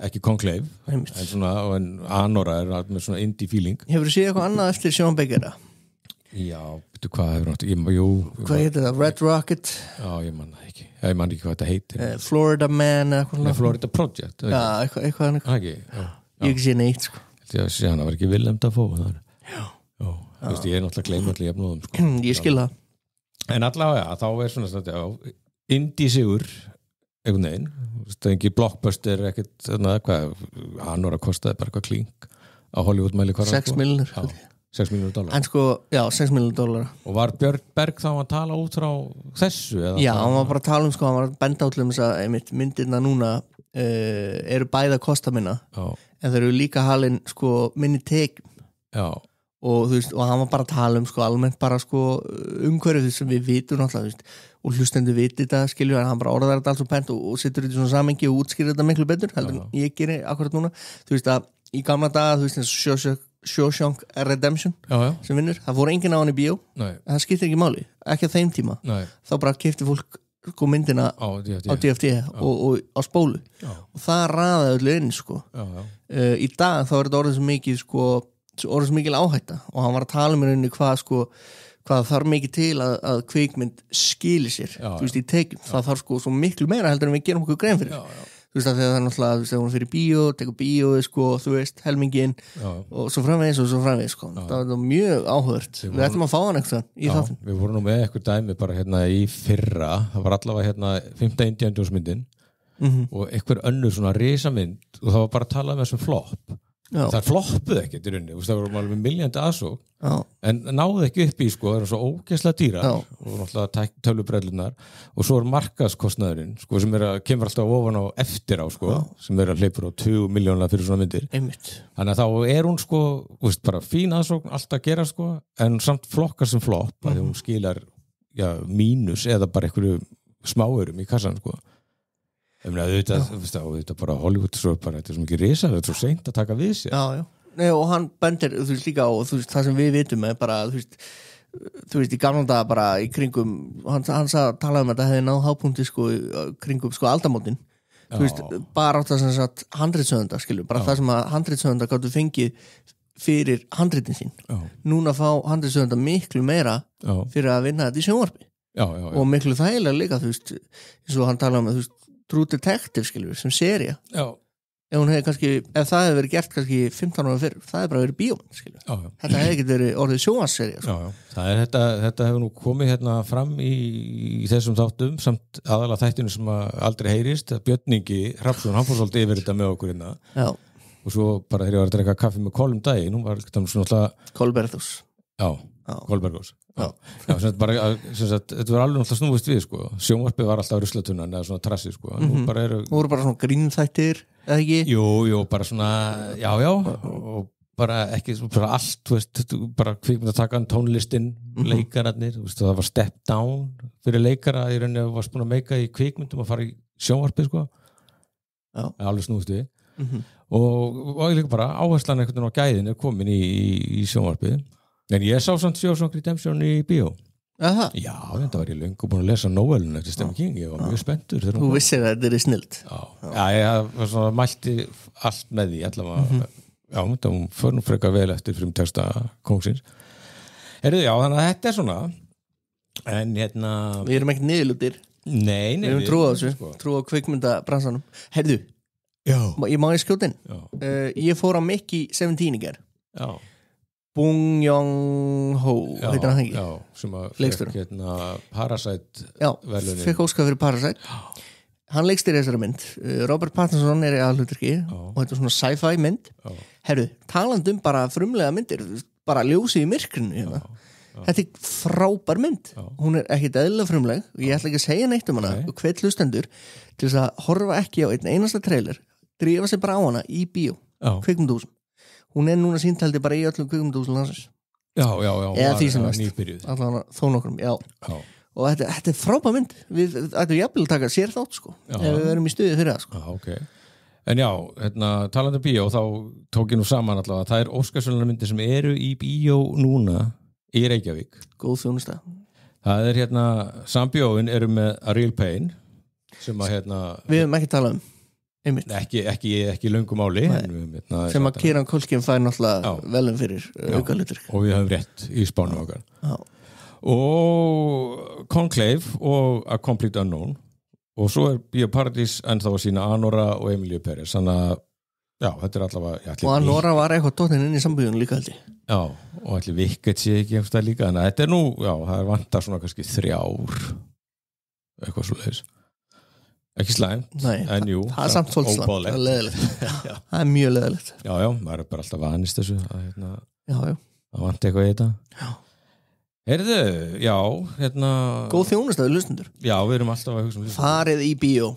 ekki Conclave en svona, en Anora er með svona indie feeling. Hefur þú séð eitthvað annað eftir Sean Baker? Já, betur hvað hefur náttúrulega hvað heitir það? Red Rocket? Já, ég man ekki hvað þetta heitir Florida Man Florida Project já, eitthvað ég ekki sé neitt sko. Hann var ekki Willem Dafoe ég er náttúrulega gleym allir jafnóðum sko. Ég skil það en allavega, þá er svona indie sigur einhvern veginn, það er ekki blockbuster ekkert, hvað hann var að kostaði bara eitthvað klink á Hollywood mæli 6 milljónir $6 million en sko, já, $6 million og var Björn Berg þá að tala út frá þessu? Já, hann var bara að tala sko, hann var að benda út þess að myndirna núna eru bæði að kosta minna en þeir eru líka halin sko minni tek og þú veist, og hann var bara að tala sko almennt bara sko umhverfið sem við vitum náttúrulega, og hlustendur viti þetta skilju, en hann bara orðar þetta alls og pent og setur þetta í svona samengi og útskýrir þetta miklu betur heldur en ég gerir akkurat núna þú veist að í gamla daga, þú veist eins og Shawshank Redemption sem vinnur, það fór enginn á hann í bíó en það skiptir ekki máli, ekki á þeim tíma þá bara keypti fólk sko myndina á DFT og á spólu og það raðaði öllu inn sko í dag þá er þetta orðið svo mikið sko orðið svo mikil áhætta og hann var að tala með henni hvað þarf mikið til að kvikmynd skili sér þú veist í tekjum, það þarf sko svo miklu meira heldur en við gerum okkur grein fyrir þú veist að þegar það er náttúrulega, þú veist, þegar hún fyrir bíó tekur bíó, sko, þú veist, helmingin og svo framvegis sko það var mjög áhugavert, við ætlum að fá hann eitthvað í þáttin. Við vorum nú með eitthvað dæmi bara í fyrra, það var allavega 5. Indiana Jones myndin og eitthvað önnur svona risamynd og það var bara að tala með þessum flop það floppuð ekkert í rauninni, það voru alveg með milljandi aðsók en náðu ekki upp í sko, það eru svo ógeðslega dýrar og náttúrulega tölubrellunar og svo er markaðskostnaðurinn sko, sem kemur alltaf ofan á eftir á sko, sem að hleypur á 20 milljónlega fyrir svona myndir þannig að þá er hún sko, veist, bara fín aðsókn alltaf að gera sko, en samt flokkar sem flop að hún skilar mínus eða bara einhverju smáurum í kassan sko þetta bara Hollywood þetta er svo mikið risa, þetta er svo seint að taka við sér Nei, og hann bendir þú veist líka á það sem við vitum er bara þú veist í gamla daga bara í kringum hann talaði um að þetta hefði náð hápunkti sko kringum sko aldamótin þú veist bara á það sem sagt handritshöfunda skilur, bara það sem að handritshöfunda gáttu fengið fyrir handritin sín núna fá handritshöfunda miklu meira fyrir að vinna þetta í sjónvarpi og miklu þægilega líka þú veist eins og hann talaði um að þú veist True Detective skilur sem seria ef það hefði verið gert kannski 15 ára fyrr, það hefði bara verið bíómynd skilur þetta hefði ekki verið orðið sjónvarpssería sko. Þetta hefur nú komið fram í þessum þáttum samt aðalega þættinu sem aldrei heyrist Björn Ingi Hrafnsson, hann fór svolítið yfir þetta með okkur og svo bara þegar ég var að drekka kaffi með Kolum daginn, hún var svona Kolberthus Kolbergós þetta var alveg alltaf snúist við sko. Sjónvarpið var alltaf ruslatunnan eða svona trassi sko. Nú voru bara svona grínþættir eða ekki? Jú, bara svona og bara ekki bara allt, þú veist, bara kvikmynd að taka tónlistin, leikararnir það var step down fyrir leikara í rauninni að varst búin að meika í kvikmyndum að fara í sjónvarpið sko. Alveg snúist við og líka bara áherslan einhvern veginn á gæðin er komin í sjónvarpið en ég sá samt Shawshank Redemption í bíó Já, þetta var ég löngu búin að lesa novellun eftir Stephen King, ég var mjög spenntur Þú vissir að þetta er snilt ég var svona mælti allt með því allavega, þetta fyrir nú frekar vel eftir frumteksta kongsins þannig að þetta er svona en Við erum ekki niðurlutir Nei, við erum trú á þessu, trú á kvikmyndabransanum Ég má ég skjóta inn Ég fór á Mickey 17 í gær Bong Joon-ho heitir hann ekki sem að fekk Parasite verðlaunin fekk Óskar fyrir Parasite hann leikstýrir þessari mynd Robert Pattinson í aðalhlutverki og þetta svona sci-fi mynd herru, talandum bara frumlega myndir bara ljósið í myrkrinu þetta frábær mynd hún ekkit eðlilega frumleg og ég ætla ekki að segja neitt hana og hvet hlustendur til þess að horfa ekki á einn einasta trailer drífa sig bara á hana í bíó kvikmyndahúsum hún núna sýnt bara í öllum kvikmyndahúsum landsins eða því sem næst allavega þó nokkrum og þetta frábær mynd við ættum jafnvel að taka sér þátt ef við verum í stuði fyrir það En talandi bíó þá tók ég nú saman allavega það Óskarsverðlaunamyndir sem eru í bíó núna í Reykjavík góð þjónusta það sambíóin eru með A Real Pain sem að við höfum ekki talað ekki löngu máli sem að Kieran Culkin fær náttúrulega velum fyrir aukalutur og við höfum rétt í spánu okkar og Conclave og A Complete Unknown og svo Bíóparadís ennþá að sína Anora og Emilíu Pérez þannig að þetta allavega og Anora var eitthvað dottin inn í sambíðun líka held ég og allir Wicked sé ekki eftir líka þannig að þetta nú, það vantar svona kannski 3 ár eitthvað svo leiðis ekki slæmt, en jú það samt svolítið slæmt, það leðilegt það mjög leðilegt maður bara alltaf vanist þessu að vanti eitthvað í þetta heyrðu, góð þjónustaði hlustendur við erum alltaf að hugsa farið í bíó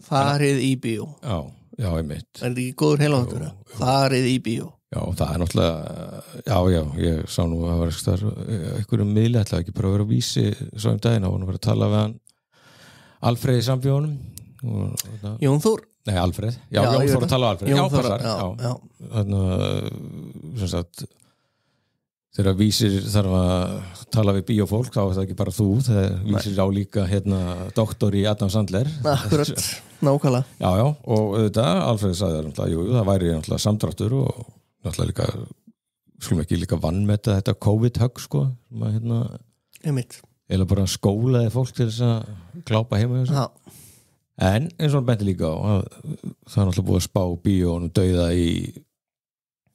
farið í bíó einmitt er þetta ekki góður heiláttur farið í bíó það náttúrulega ég sá nú að það var einhverjum miðli ætlaði ekki bara að vera á Vísi svo daginn, þá var hann að vera að tala við hann Alfreð í sambíónum Jón Þór? Nei, Alfreð Jón Þór að tala á Alfreð passar þannig að þegar Vísir þarf að tala við bíófólk þá er það ekki bara þú þegar Vísir á líka doktor í Adam Sandler akkurat, nákvæmlega og auðvitað, Alfreð sagði það væri náttúrulega samdráttur og náttúrulega líka skulum ekki líka vannmeta þetta COVID-högg einmitt eða bara skólaði fólk til þess að glápa heima en eins og hann benti líka á að það er náttúrulega búið að spá bíónum dauða í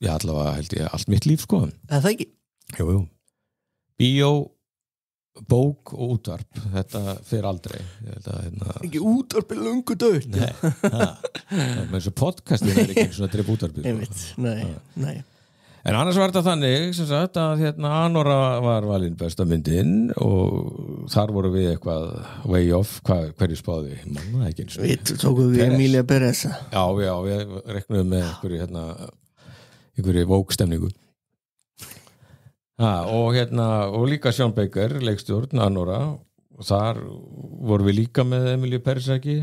allavega held ég allt mitt líf það ekki? Jú. Bíó, bók og útvarp þetta fer aldrei ekki útvarp er löngu döð með þessu podcastin ekki svona dreif útvarpi nei En annars var þetta þannig sem sagt að Anora var valin besta myndin og þar voru við eitthvað way off, hverju spáði við? Manna ekki eins og við tókum við Emilíu Pérez við reknum með einhverju vókstemningu og líka Sean Baker leikstjórn Anora og þar voru við líka með Emilíu Pérez ekki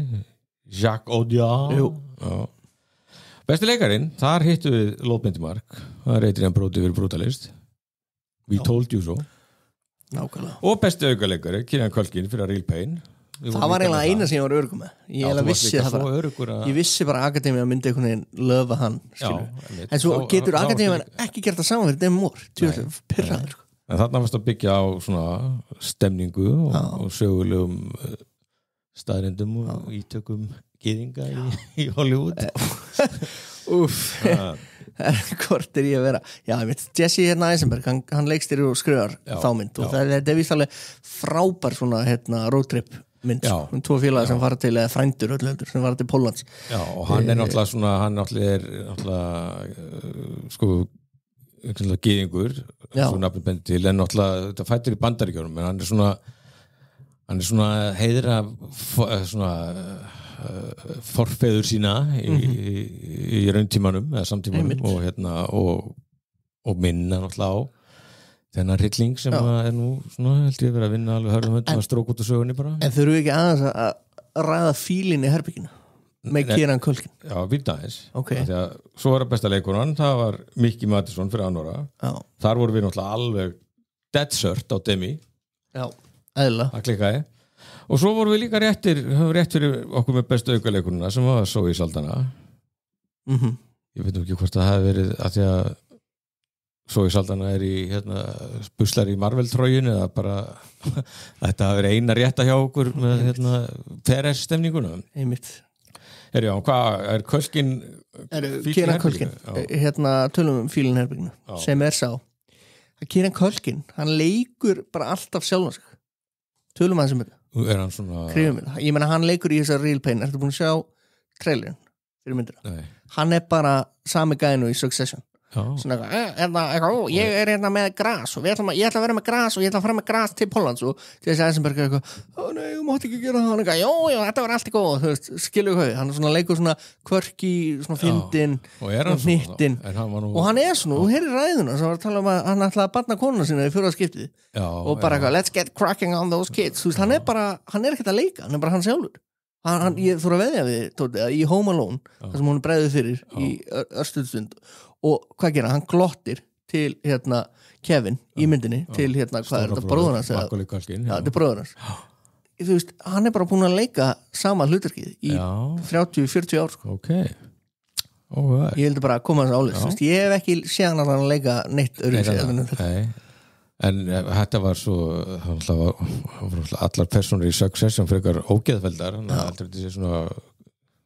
Jacques Audiard Besti leikarinn, þar hittu við Lóðmyndimark, það reytir hann bróti fyrir Brutalist We Told You So nákvæmlega og besti aukaleikari, Kieran Culkin fyrir A Real Pain það var eiginlega eina sem ég var örugum með ég vissi bara að Akademía myndi einhvern veginn löfa hann en svo getur Akademía ekki gert það saman fyrir Demi Moore pirraður en þarna varst að byggja á svona stemningu og sögulegum staðrindum og ítökum gyðinga í Hollywood hvort er ég að vera Jesse Eisenberg, hann leikstýrir og skrifar þá mynd og þetta er víst alveg frábær svona roadtrip mynd, tvo félagar sem fara til eða frændur sem fara til Póllands og hann er náttúrulega svona hann náttúrulega sko gyðingur svo nafnum bendi til en náttúrulega þetta fættir í Bandaríkjunum en hann er svona heiðra svona forfeður sína í rauntímanum eða samtímanum og minna náttúrulega á þennan hrylling sem er nú svona held ég verið að vinna alveg hörðum að strók út úr sögunni bara En þurfum við ekki aðeins að ræða fílinn í herbygginu með Kieran Culkin Já, víta aðeins Svo var að besta leikunan, það var Mickey Madison fyrir Anora Þar voru við náttúrulega alveg dead cert á Demi Já, eðla Það klikkaði Og svo voru við líka rétt fyrir okkur með bestu aukaleikununa sem var Zoe Saldana Ég veit ekki hvort það hefði verið að því að Zoe Saldana er í buslar í Marvel-trójun eða bara þetta hafi verið eina rétta hjá okkur með Peres stemninguna Einmitt Já, hvað Kölkin Kieran Culkin tölum fílin herbygginu sem sá að Kieran Culkin, hann leikur bara alltaf sjálfan sig tölum að þessum hann svona ég meina hann leikur í þessar Real Pain ertu búin að sjá trailerin fyrir myndina hann bara sami gæðinu í Succession svona ég með gras og ég ætla að vera með gras og ég ætla að fara með gras til Póllands og til þess að Eisenberg nei, þú mátt ekki gera það já, þetta var allt í góð skilur hvað, hann svona leikur svona kvörki svona fyndin, hnittin og hann svona, þú heyrir ræðuna sem var að tala um að hann ætlaði að barna konuna sína í fjórða skiptið og bara let's get cracking on those kids hann er ekkert að leika, hann er bara hann sjálfur ég þurfa að veðja við Tóti, að í Home Alone það sem hún er breiðið fyrir í örstuðstund og hvað gera, hann glottir til Kevin í myndinni til hvað er þetta, bróður hans þetta er bróður hans þú veist, hann er bara búin að leika sama hlutarkið í 30-40 ár sko. Ég heldur bara að koma hans álið ég hef ekki séð hann að leika neitt öðru en þetta var svo allar personur í Succession frekar ógeðfeldar þannig að þetta sé svona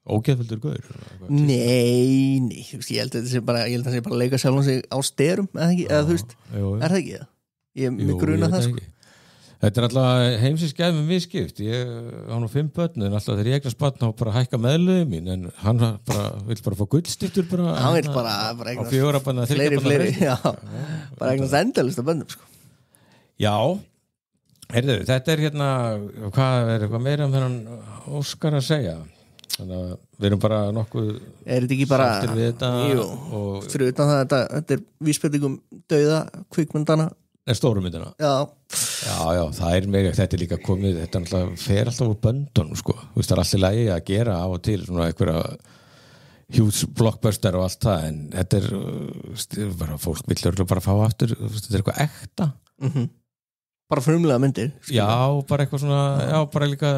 ógeðfeldur gaur Nei, ég held að það sé bara að leika sjálf sig á styrum eða þú veist, er það ekki það? Ég gruna það sko Þetta er alltaf heimsins gæfum viðskipt ég á nú 5 börn en alltaf þegar ég eignast barn þá bara hækka meðlöðu mín en hann vill bara fá gullstiftur hann vill bara eignast 4 barna, 3 barna bara eignast endalista bönnum sko Já, heyrðu, þetta er hvað er eitthvað meira þennan Óskar að segja þannig að við erum bara nokkuð þetta ekki bara við þetta fyrir utan það þetta er vísbendingum dauða kvikmyndana stórumyndina Já, það er meira þetta er líka komið, þetta alltaf fer alltaf úr böndunum sko, þú veist það er alltaf lægi að gera af og til svona einhverja huge blockbuster og allt það en þetta er bara fólk vill bara fá aftur, þetta er eitthvað ekta bara frumlega myndir Já, bara eitthvað svona bara líka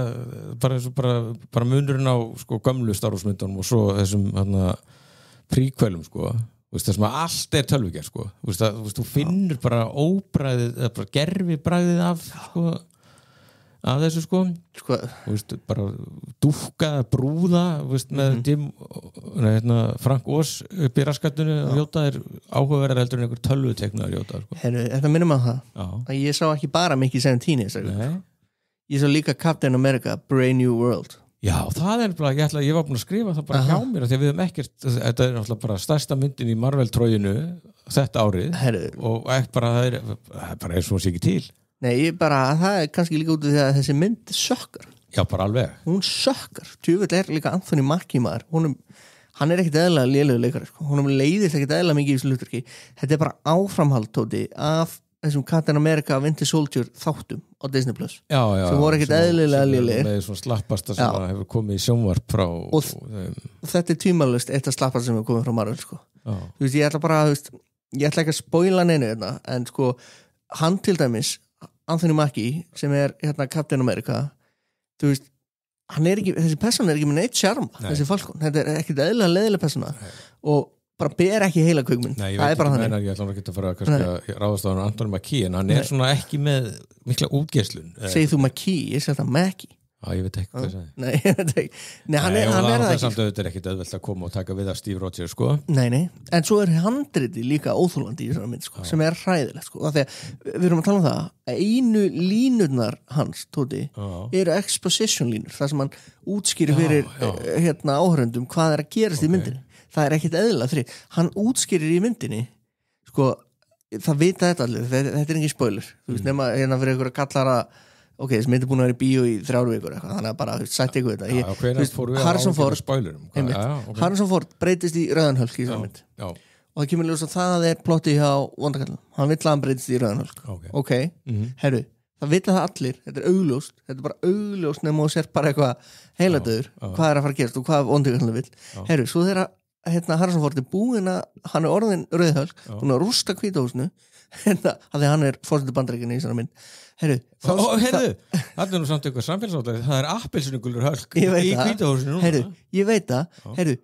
bara munurinn á sko gömlu Star Wars myndunum og svo þessum príkvælum sko það sem að allt er tölvugerð sko þú finnur bara óbragðið eða bara gerfi bragðið af sko af þessu sko bara dúkka brúða með Jim Frank Oz upp í raskatinu og Jóta er áhugaverðar heldur en einhver tölvuteknaður Jóta sko. Þetta minnum að það að ég sá ekki bara Mickey 17 ég sá líka Captain America Brave New World Já, það er bara, ég var búin að skrifa það bara hjá mér því við hefum ekkert, þetta er náttúrulega bara stærsta myndin í Marvel-tróginu þetta árið og bara það er bara eins og sé ekki til Nei, það er kannski líka út af því að þessi mynd sökkar Já, bara alveg Hún sökkar, tjúvill er líka Anthony Mackie maður hann er ekkert eðlilega lélegur leikari sko. Hún leiðist ekkert eðlilega mikið í þessu hlutverki Þetta er bara áframhald Tóti af þessum Captain America Winter Soldier þáttum á Disney Plus sem voru ekkert eðlilega lélegir með svona slappasta sem hefur komið í sjónvarp frá og þetta er tvímælust eitt af slappasta sem hefur komið frá Marvel sko. Þú veist, ég ætla bara ég ætla ekki að spoila neinu en sko, hann til dæmis Anthony Mackie sem er Captain America þú veist, þessi persóna er ekki með neitt sjarm þessi Falcon, þetta er ekkert eðlilega leðileg persóna og bara ber ekki heila kvikmynd það er bara þannig ég ætla ekki að fara að ráðast á hann Anthony Mackie en hann er svona ekki með mikla útgeislun segir þú Mackie, ég segi þetta Mackie ég veit ekki hvað það er Nei, ég veit ekki hann er það ekki samt að þetta er ekkit auðvelt að koma og taka við af Steve Rogers sko Nei, en svo er handriti líka óþolandi í þessari mynd sko, sem er hræðilegt sko, af því að við erum að tala um það að einu línurnar hans, Tóti eru exposition línur, það sem hann útskýrir fyrir áhörundum hvað er að gerast í myndinni það er ekkit eðlilega þrið, hann útskýrir í myndinni sko, það vita þetta allir, þetta er engin spoiler þú veist, nema fyrir einhverja kallara ok, þessi mynd er búin að vera í bíó í 3 vikur eitthvað, þannig að bara sætti ykkur þetta Harrison Ford breytist í Rauðan Hulk í þessari mynd og það kemur ljós að það er plotti hjá Wonderkallum, hann vill að hann breytist í Rauðan Hulk ok, herru, það vita það allir þetta er augljóst, þetta er bara augljóst nema og sér bara eitthvað heiladöður hvað er að fara að gerast og hvað Wonderkallum vill herru, svo þegar Harrison Ford er búinn að hann er orðin Rauðan Hulk búinn að rústa Hvítahúsinu að því hann er forseti Bandaríkjanna í þessari mynd Herru, það er nú samt eitthvað samfélagsáttar það er appelsínugulur Hulk í Hvítahúsinu núna Herru, ég veit það Herru,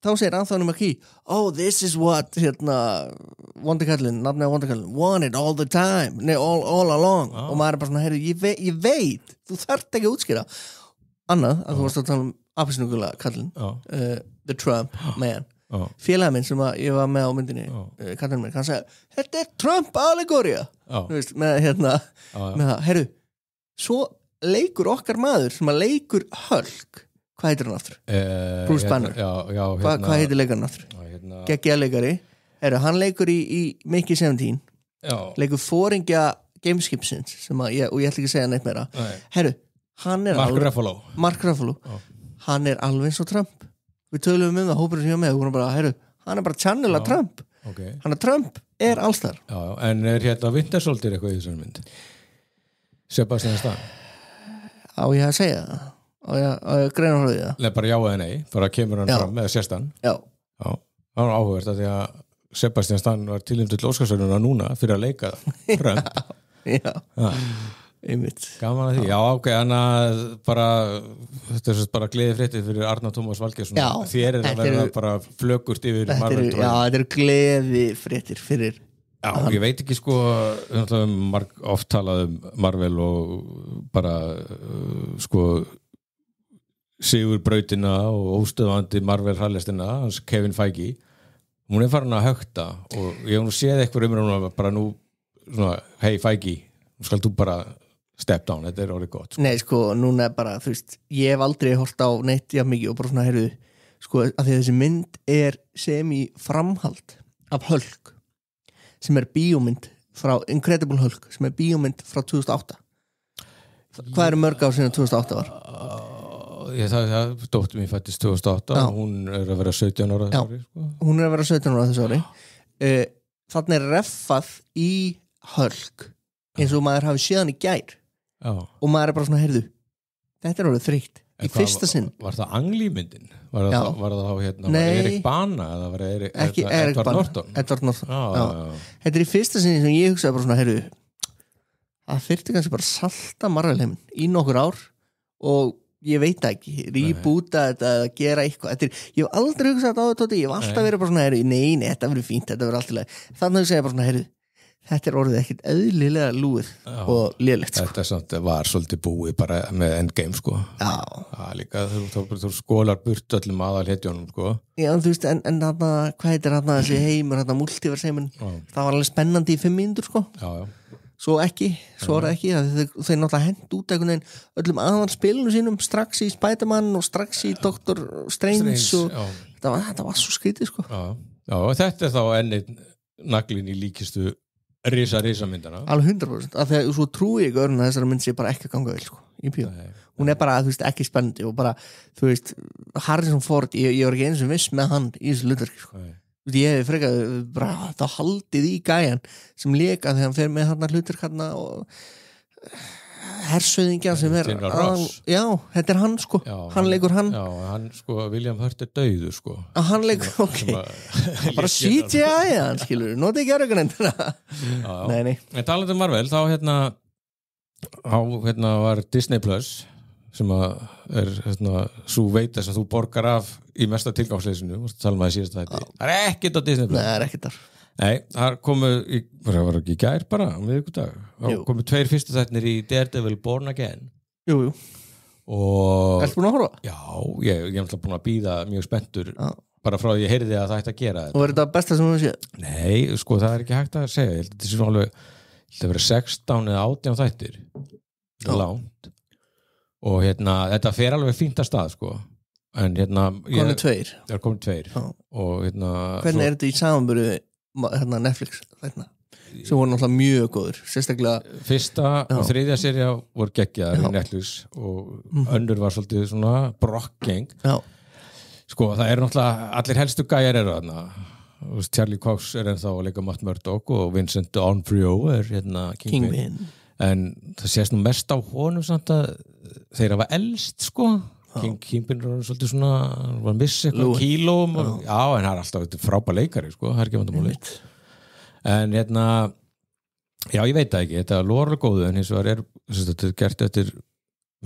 þá segir Anthony Mackie oh, this is what Wonderkallin, nafnið Wonderkallin wanted all the time, all along og maður er bara svona, herru, ég veit þú þarft ekki að útskýra annað, að þú varst að tala um appelsínugula kallinn The Trump Man félag minn sem ég var með á myndinni kallinn minn, hann sagði þetta er Trump allegoria veist, með með það, heyrðu svo leikur okkar maður sem að leikur Hulk, hvað heitir hann aftur? Bruce Banner hvað heitir leikarinn aftur? Geggjaður leikari, heyrðu, hann leikur í Mickey 17 leikur foringja gameskipsins sem að og ég ætla ekki að segja neitt meira heyrðu, hann er Mark Ruffalo hann er alveg eins og Trump við tölum það, hópurinn sem ég með heyrðu, hann er bara channel að Trump hann er Trump, er allstar en er Winter Soldier eitthvað í þessari mynd? Sebastian Stan á ég að segja það á ég greina frá því það Nei, bara já eða nei, bara kemur hann fram með sérstann það var áhugavert að því að Sebastian Stan var tilnefndur til Óskarsverðlauna núna fyrir að leika Trump einmitt gaman að því, ok, þannig að bara þetta er bara gleði fréttir fyrir Arnar Tómas Valgeirsson þér að vera bara flökurt yfir Marvel þetta er gleði fréttir fyrir ég veit ekki sko oft talað Marvel og bara sko sigurbrautina og óstöðvandi Marvel hræðlistina, hans Kevin Feige hún er farin að högta og ég hef nú séð eitthvað umræðum bara nú svona, hey Feige nú skal þú bara step down, þetta er orðið gott sko. Nei sko, núna er bara, þú veist ég hef aldrei hort á neitt jafn mikið og bara svona heyrðu, sko, að því að þessi mynd er sem í framhald af Hulk sem er bíómynd frá Incredible Hulk sem er bíómynd frá 2008 hvað eru mörg ár síðan 2008 var? Það dóttir mín fættist 2008 hún er að vera 17 ára þessu ári sko. Hún er að vera 17 ára þessu ári þannig er reffað í Hulk eins og maður hafi séðan í gær og maður er bara svona, heyrðu þetta er orðið þreytt, í fyrsta sinn Var það Angli-myndin? Var það þá Erik Bana? Eða var ekki Erik Bana, Edward Norton Þetta er í fyrsta sinn sem ég hugsaði bara svona, heyrðu það þyrfti kannski bara salta Marvel-heiminn í nokkur ár og ég veit ekki, reboota þetta eða gera eitthvað, ég hef aldrei hugsað þetta á þetta, ég hef alltaf verið bara svona, heyrðu nei, þetta verður fínt, þetta verður allt í lagi þannig hugsaði ég bara svona, heyrðu þetta er orðið ekkert eðlilega lúið og lélegt sko. Þetta samt var svolítið búið bara með Endgame sko. Líka þú skólar burt öllum aðalhetjónum sko. Já, þú veist, en þarna, hvað heitir þarna þessi heimur, þarna multiverse heimur það var alveg spennandi í 5 mínútur sko. Svo ekki, svo er það ekki þeir náttúrulega hent út einhvern veginn öllum aðal spilinu sínum, strax í Spider-Man og strax í Doctor Strange og þetta var svo skrítið sko. Já, þetta er þá ennið naglinn í líkistu risa myndana alveg 100% af því að svo trúi ég að þessari mynd sé bara ekki að ganga vel sko, í bíó hún er bara, þú veist, ekki spennandi og bara, þú veist, Harrison Ford ég var ekki eins og viss með hann í þessu hlutverki sko. Ég hef frekað bara þá haldið í gæjan sem leka þegar hann fer með hann hlutverk hann og hersöðingja sem er já, þetta er hann sko, hann leikur hann sko, William Hurt er dauður sko hann leikur, ok bara CGI hann, skilur, notið ekki öryggunendur nei en talandi Marvel, þá var Disney Plus sem er svo veita sem þú borgar af í mesta tilgangsleysinu, talum að síðast þetta það er ekkert á Disney Plus nei, það er ekkert þar Nei, það komu, það var ekki í gær bara á miðvikudag, það komu 2 fyrstu þættir í Daredevil Born Again Jú og Ertu búin að horfa? Já, ég er alltaf búin að bíða mjög spenntur bara frá því ég heyrði að það ætti að gera þetta Og er þetta besta sem þú séð? Nei, sko, það er ekki hægt að segja ég held að þetta sé alveg, þetta verið 16 eða 18 þættir það er langt og þetta fer alveg fínt að stað, sko en komið 2 Það er komið 2 og Hvernig er þetta í samanburði Netflix þarna sem voru náttúrulega mjög góður sérstaklega fyrsta og þriðja sería voru geggjaðar í Netflix og önnur var svolítið svona brokkeng sko það er náttúrulega allir helstu gæjar eru þarna Charlie Cox er ennþá að leika Matt Murdock og Vincent D'Onofrio er Kingpin en það sést nú mest á honum samt að þeir hafa elst sko Kingpin er svolítið svona var að missa eitthvað kílóm já, en það er alltaf frábær leikari sko, það er ekki vandamáli en já, ég veit það ekki, þetta er lóðarlega góðu en hins vegar þetta er gert eftir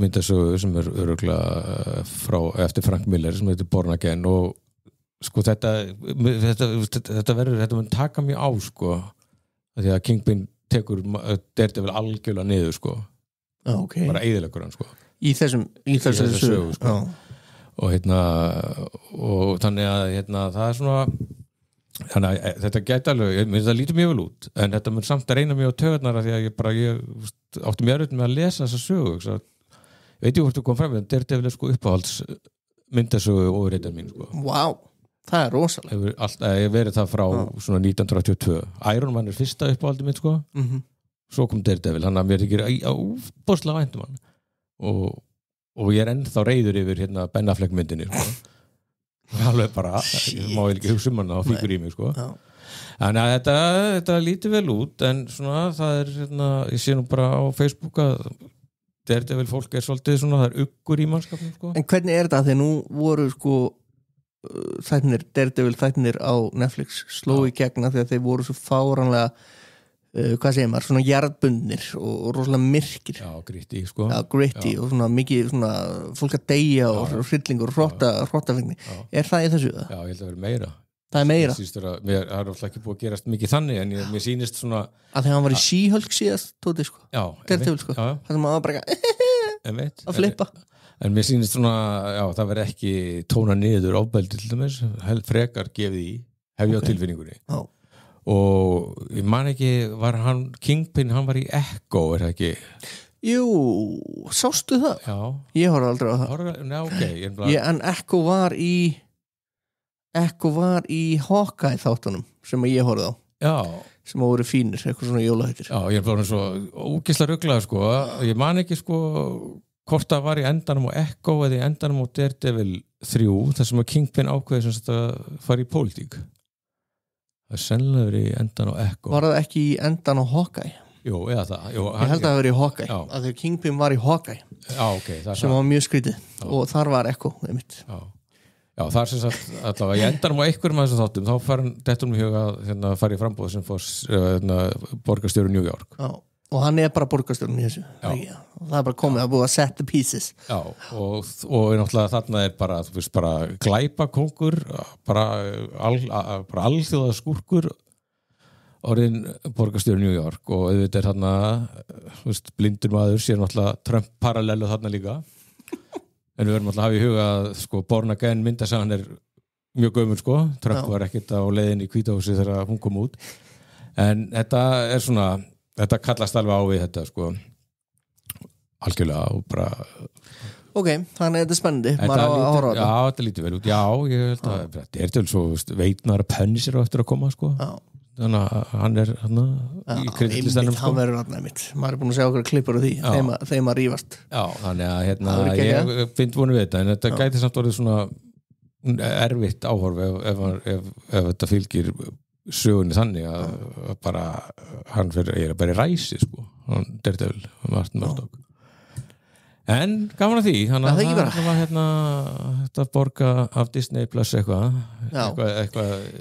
myndasögu sem er örugglega eftir Frank Miller sem heitir Born Again og sko þetta mun taka mjög á sko, því að Kingpin tekur Daredevil algjörlega niður sko okay. bara eyðileggur hann sko í þessum sögu sko. og og þannig að það svona þannig að þetta gæti alveg mér finnst það lítið mjög vel út en þetta mun samt að reyna mjög á taugarnar af því að ég átti mjög erfitt með að lesa þessa sögu svo, veit ég hvort þú kom fram með Daredevil er sko uppáhalds myndasögu ofurreitar mín sko. Wow, það er rosalega Ég verið það frá svona 1982 Iron Man er fyrsta uppáhaldi minn sko svo kom Daredevil, hann að mér þykir óbóðslega væntum hann og ég er ennþá reiður yfir Ben Affleck myndinni sko. Alveg bara, ég má ekki hugsa hann á fíkur í mig sko. Þannig að þetta lítur vel út en svona það er ég sé nú bara á Facebook að Daredevil fólk er svolítið svona, það er uggur í mannskapnum sko. En hvernig er þetta? Þegar nú voru sko Daredevil þættinir á Netflix sló í gegna þegar þeir voru svo fáranlega hvað segir maður, svona jarðbundnir og rosalega myrkir gritty sko gritty og svona mikið svona fólk að deyja og hryllingur og hrottafengni er það í þessu? Já, ég held að vera meira það er meira? Mér er alltaf ekki búið að gerast mikið þannig en mér sýnist svona að þegar hann var í She-Hulk síðast tóti sko Daredevil sko, það sem hann var bara að flippa en mér sýnist svona, það verði ekki tóna niður ofbeldi til dæmis frekar gefið í, hef ég á tilfinningunni og ég man ekki var hann Kingpin, hann var í Echo er það ekki? Jú, sástu það? Já. Ég horfði aldrei á það Nei, ok en Echo var í Hawkeye þáttunum sem ég horfði á sem voru fínir, eitthvað svona jólahættir Já, ég er bara svo ógeðslega ruglaður sko, ég man ekki sko hvort það var í endanum á Echo eða í endanum á Daredevil 3 þar sem að Kingpin ákveði sem að fara í pólitík Það er sennilegur í endan á Echo Var það ekki í endan á Hawkeye? Jú, eða það Ég held að það var í Hawkeye að þegar Kingpin var í Hawkeye okay, sem var mjög skrítið og þar var Echo einmitt Já, það er sem sagt allavega í endanum á einhverjum af þessum þáttum þá fara dettum í huga að fara í frambúð sem borgarstjóri New York og hann er bara borgarstjórinn í þessu og það er bara komið að búið að set the pieces og náttúrulega þarna er bara, þú veist, bara glæpakongur bara alþjóða skúrkur orðin borgarstjóri New York og auðvitað er þarna blindur maður sér náttúrulega Trump parallelu þarna líka en við verðum alltaf að hafa í huga að sko Born Again myndasagan er mjög gömur sko Trump var ekkert á leiðin í Hvítahúsi þegar hún kom út en þetta er svona þetta kallast alveg á við þetta sko algjörlega og bara Ok, þannig að þetta er spennandi þetta lítur vel út ég held að þetta er til svo veitnar Punisher á eftir að koma sko þannig að hann er í kreditlistanum hann verður hann einmitt maður er búin að sjá okkur klippur á því þeim að rífast þannig að ég finn vonu við þetta en þetta gæti samt orðið svona erfitt áhorf ef þetta fylgir sögunni þannig að bara hann er bara í ræsi sko hann Daredevil Martin Murdock en gaman að því hann var þetta borga af Disney plus eitthvað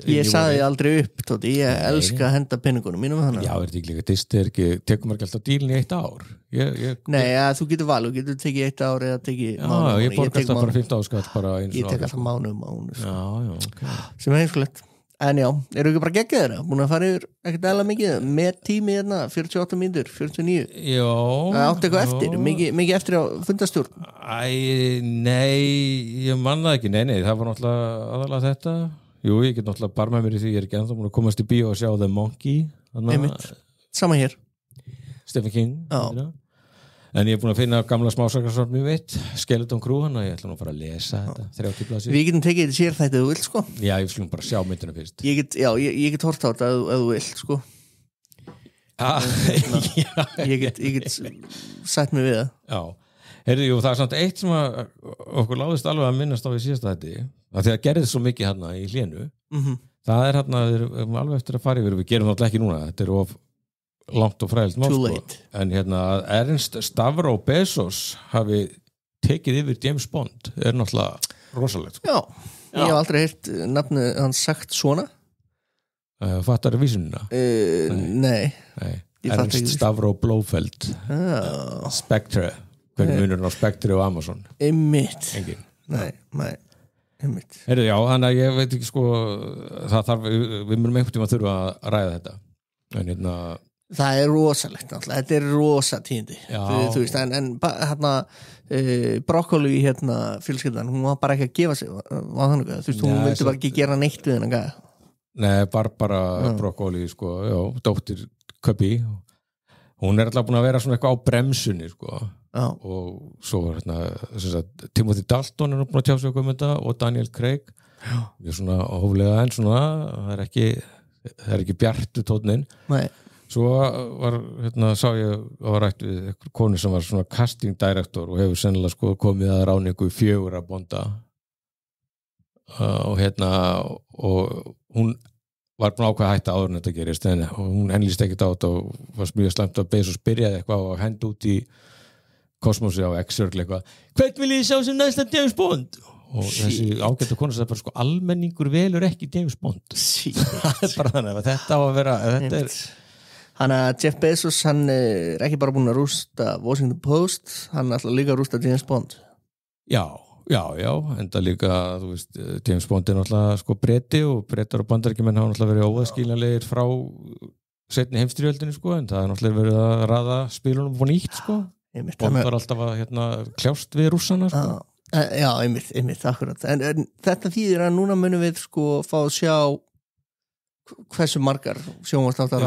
ég saði aldrei upp tóti, ég elska að henda penningunum mínum þannig já, er þetta ekki líka Disney tekum maður ekki alltaf dílinn í 1 ár nei, þú getur val, þú getur tekið 1 ár eða tekið mánu ég borga alltaf bara 15 áskall ég tek alltaf mánu okay. sem er heimskulegt en já, eru ekki bara geggið þeirra? Búin að fara yfir ekkert eðla mikið með tími hérna, 48 mínútur, 49 já átti eitthvað eftir, mikið eftir á fundastjórn nei, ég manna ekki nei, það var náttúrulega aðalega þetta jú, ég get náttúrulega bara með mér í því ég er ekki ennþá búin að komast í bíó og sjá The Monkey einmitt, sama hér Stephen King en ég er búin að finna gamla smásakarsvarmi mitt Skeleton Crew, hann að ég ætla nú að fara að lesa þetta 30 blaðsíður. Við getum tekið þetta sér þetta ef þú vilt sko. Já, ég slum bara sjá myndina fyrst. Ég get hort á þetta ef þú vilt sko. Ég get sætt mig við það. Já, heyrðu, jú, það er samt eitt sem að okkur láðist alveg að minnast á í síðasta þetta að því að gerðið svo mikið hérna í hlénu það er hérna, við erum alveg eftir að fara yfir við gerum náttúrulega ekki núna, þetta er of langt og frælt mál sko. En hérna Ernst Stavro Bezos hafi tekið yfir James Bond er náttúrulega rosalegt sko. Ég hef aldrei heyrt nafnu hans sagt svona Fattar það vísunina? Nei Ernst Stavro Blofeld Spectre hvernig munur á Spectre og Amazon? Einmitt Engin? Nei Einmitt Heyrðu, já, þannig að ég veit ekki sko það þarf, við munum einhvern tíma að þurfa að ræða þetta en hérna Það rosalegt náttúrulega, þetta rosa tíðindi þú veist, en hérna brokkoli fjölskyldan, hún var bara ekki að gefa sig var þannig, þú veist, hún vildi bara ekki gera neitt við hennan gæða. Nei, bara brokkoli, sko, já, dóttir Cubby, hún alltaf búin að vera svona eitthvað á bremsunni, sko og svo Timothy Dalton búin að tjá sig okkur um þetta og Daniel Craig við svona hóflega en svona það er ekki bjartu tónnin. Nei. Svo var, sá ég að var rætt við einhver konu sem var svona casting director og hefur sennilega sko komið að ráningu 4 bonda og og hún var búin að ákveða að hætta áður en þetta gerist og hún henlýst ekkert á þetta og var mjög slæmt að beða svo spyrjaði eitthvað og henda út í kosmosi á X-Circle eitthvað hvern vil ég sjá sem næsta James Bond? Og þessi ágættu konu sagði bara sko almenningur velur ekki James Bond. Það er bara þannig að þetta á að vera þetta Þannig að Jeff Bezos, hann ekki bara búin að rústa Washington Post, hann ætla líka að rústa James Bond. Já, enda líka, þú veist, James Bond náttúrulega sko Breti og Bretar og Bandaríkjumenn hafa náttúrulega verið óaðskiljanlegir frá seinni heimsstyrjöldinni sko, en það náttúrulega verið að raða spilunum på nýtt sko. Bond var alltaf að kljást við rússana sko. Já, einmitt, akkurat. En þetta þýðir að núna munum við sko fá að sjá hversu margar sjónvarpsþáttar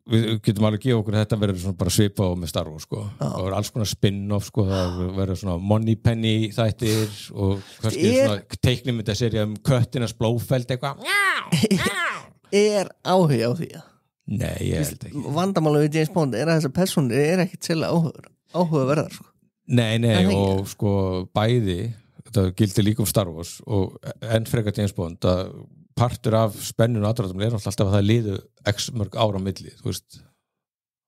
við getum alveg að gefa okkur þetta verður svona bara svipa og með Star Wars sko. Það verður alls konar spin-off sko, það verður svona Moneypenny þættir og kannski svona teiknimyndaserja Köttinas Blófeld eitthvað áhugi á því Nei, ég held ekki Vandamála við James Bond að þessar personur ekkit sérlega áhugaverðar sko. Nei, og sko bæði þetta gildi líka Star Wars og enn frekar James Bond að partur af spenninu og aðdraðum alltaf að það liðu x mörg ára á milli, þú veist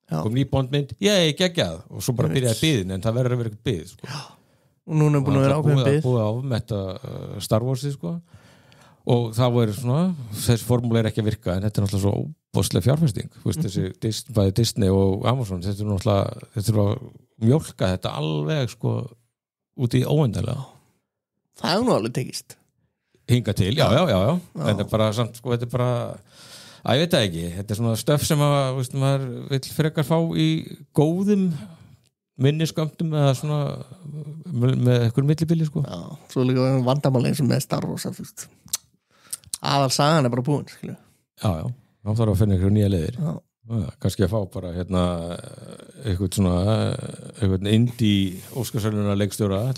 kom ný Bondmynd, geggjað og svo bara byrjaði biðin, en það verður að vera eitthvað bið sko. Og núna er búin að vera ákveðin bið búið að ofmetta Star Warsi sko. Og það voru svona þessi formúla ekki að virka, en þetta náttúrulega svo óbóðslega fjárfesting, þú veist, þessi bæði Disney og Amazon, þetta náttúrulega þetta að mjólka þetta alveg sko út í óendanlega Það er nú alveg tekist hinga til, já. En þetta er bara samt, sko, þetta er bara ég veit það ekki, þetta er svona stöf sem að, veist, maður vill frekar fá í góðum minniskömmtum eða svona með eitthvað millibili, sko. Já, svo líka vandamáli eins og með Star Wars aðal sagan er bara búin, skilju. Já, þá þarf að finna einhverju nýja leiðir. Kannski að fá bara eitthvað indie Óskarsverðlaunar leikstjóra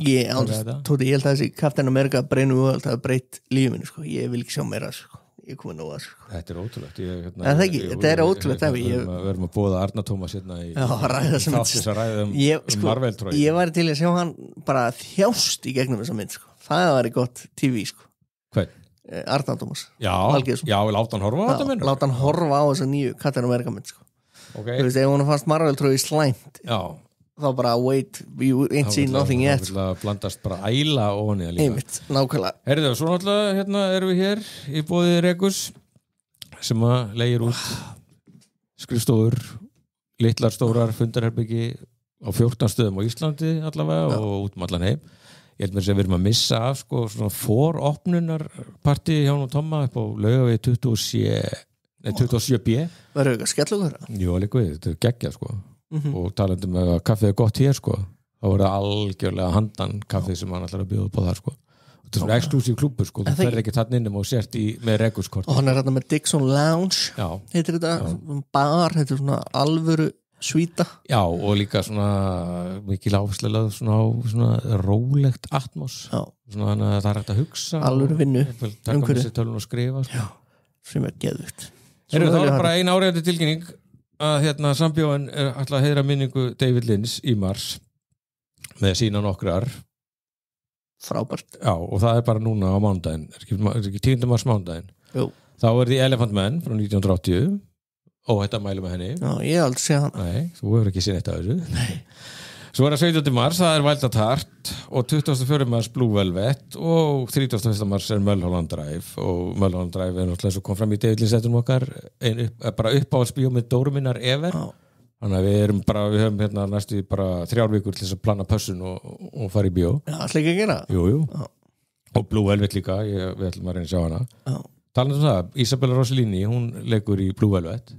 ég held að þessi Captain America Brand New World hafa breytt lífinu sko. Ég vil ekki sjá meira sko. Ég komið nú að sko. Þetta er ótrúlegt þetta er ótrúlegt Við verðum að bóða Arna Tómas hérna í ræða Marvel trói Ég væri til að sjá hann bara þjást í gegnum þessa mynd sko. Það væri gott TV sko. Hvern? Arnar Tómas láta hann horfa á þetta minn láta hann horfa á þessa nýju Captain America mynd sko. Þú veist, ef hún fannst Marvel trói slæmt þá bara wait, you ain't seen nothing yet það blandast bara æla ofan í það líka einmitt, nákvæmlega Herðu, svo náttúrulega erum við hér í boði Regus sem að leigir út skrifstofur litlar stórar fundarherbyggi á 14 stöðum á Íslandi allavega og út allan heim Ég held með þess að við erum að missa af sko, svona foropnunarparti hjá hún og Tomma upp á Laugavegi 27B Verður eitthvað skellur? Jú, alveg við, þetta er geggjað sko. Og talandi með að kaffið er gott hér sko. þá er það algjörlega handan kaffið sem hann ætlar að bjóða upp á þar sko. Þetta er svona exklusív klúbbur sko. Þú ferð ekki þarna innum og sért með Regus-kort Og hann er hérna með Dixon Lounge heitir þetta, bar, þetta er svona alvöru svíta Já, og líka svona mikil áherslu svona rólegt atmos svona þannig að það er hægt að hugsa alvöru vinnu taka með sér tölun og skrifa sko. sem er geðvikt Það var bara ein áreiðandi tilkynning að sambjóðan ætla að heiðra minningu David Lynch í mars með sína nokkrar frábært Já, og það er bara núna á mánudaginn er ekki 10. mars mánudaginn þá er The Elephant Man frá 1980 þetta mælu með henni Já, ég hef aldrei séð hann Nei, þú hefur ekki séð þetta af þessu Nei. Svo er það 17. mars, það er Wild at Heart og 24. mars Blue Velvet og 31. mars er Mulholland Drive og Mulholland Drive er náttúrulega svo kom fram í David Lynch-settunum okkar bara uppáhaldsbíómynd Dóruminnar ever þannig að við höfum næstu bara 3 vikur til þess að plana pössun og fara í bíó Já, það ekki að gera Jú og Blue Velvet líka, við ætlum að reyna að sjá hana Talandi það, Isabella Rossellini hún leikur í Blue Velvet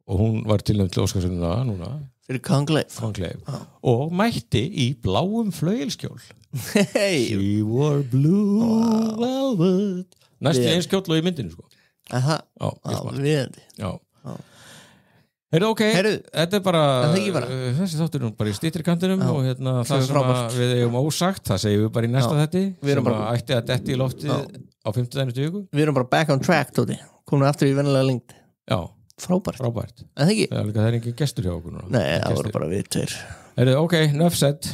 og hún var tilnæmd til Óskarsverðlauna núna fyrir Conclave og mætti í bláum flauelskjól hey. She wore blue velvet næstu eins kjóll og í myndinu sko. Aha, já Heyrðu, ok, þetta bara þessi þáttur bara í styttri kantinum og hérna það sem við eigum ósagt það segjum við bara í næsta þetti sem ætti að detti í loftið á 50. viku. Við erum bara back on track, Tóti komum aftur í vennilega lengd. Já, frábært. En það ekki? Það er engin gestur hjá okkur núna. Nei, það voru bara við tveir. Heyrðu, ok, enough said.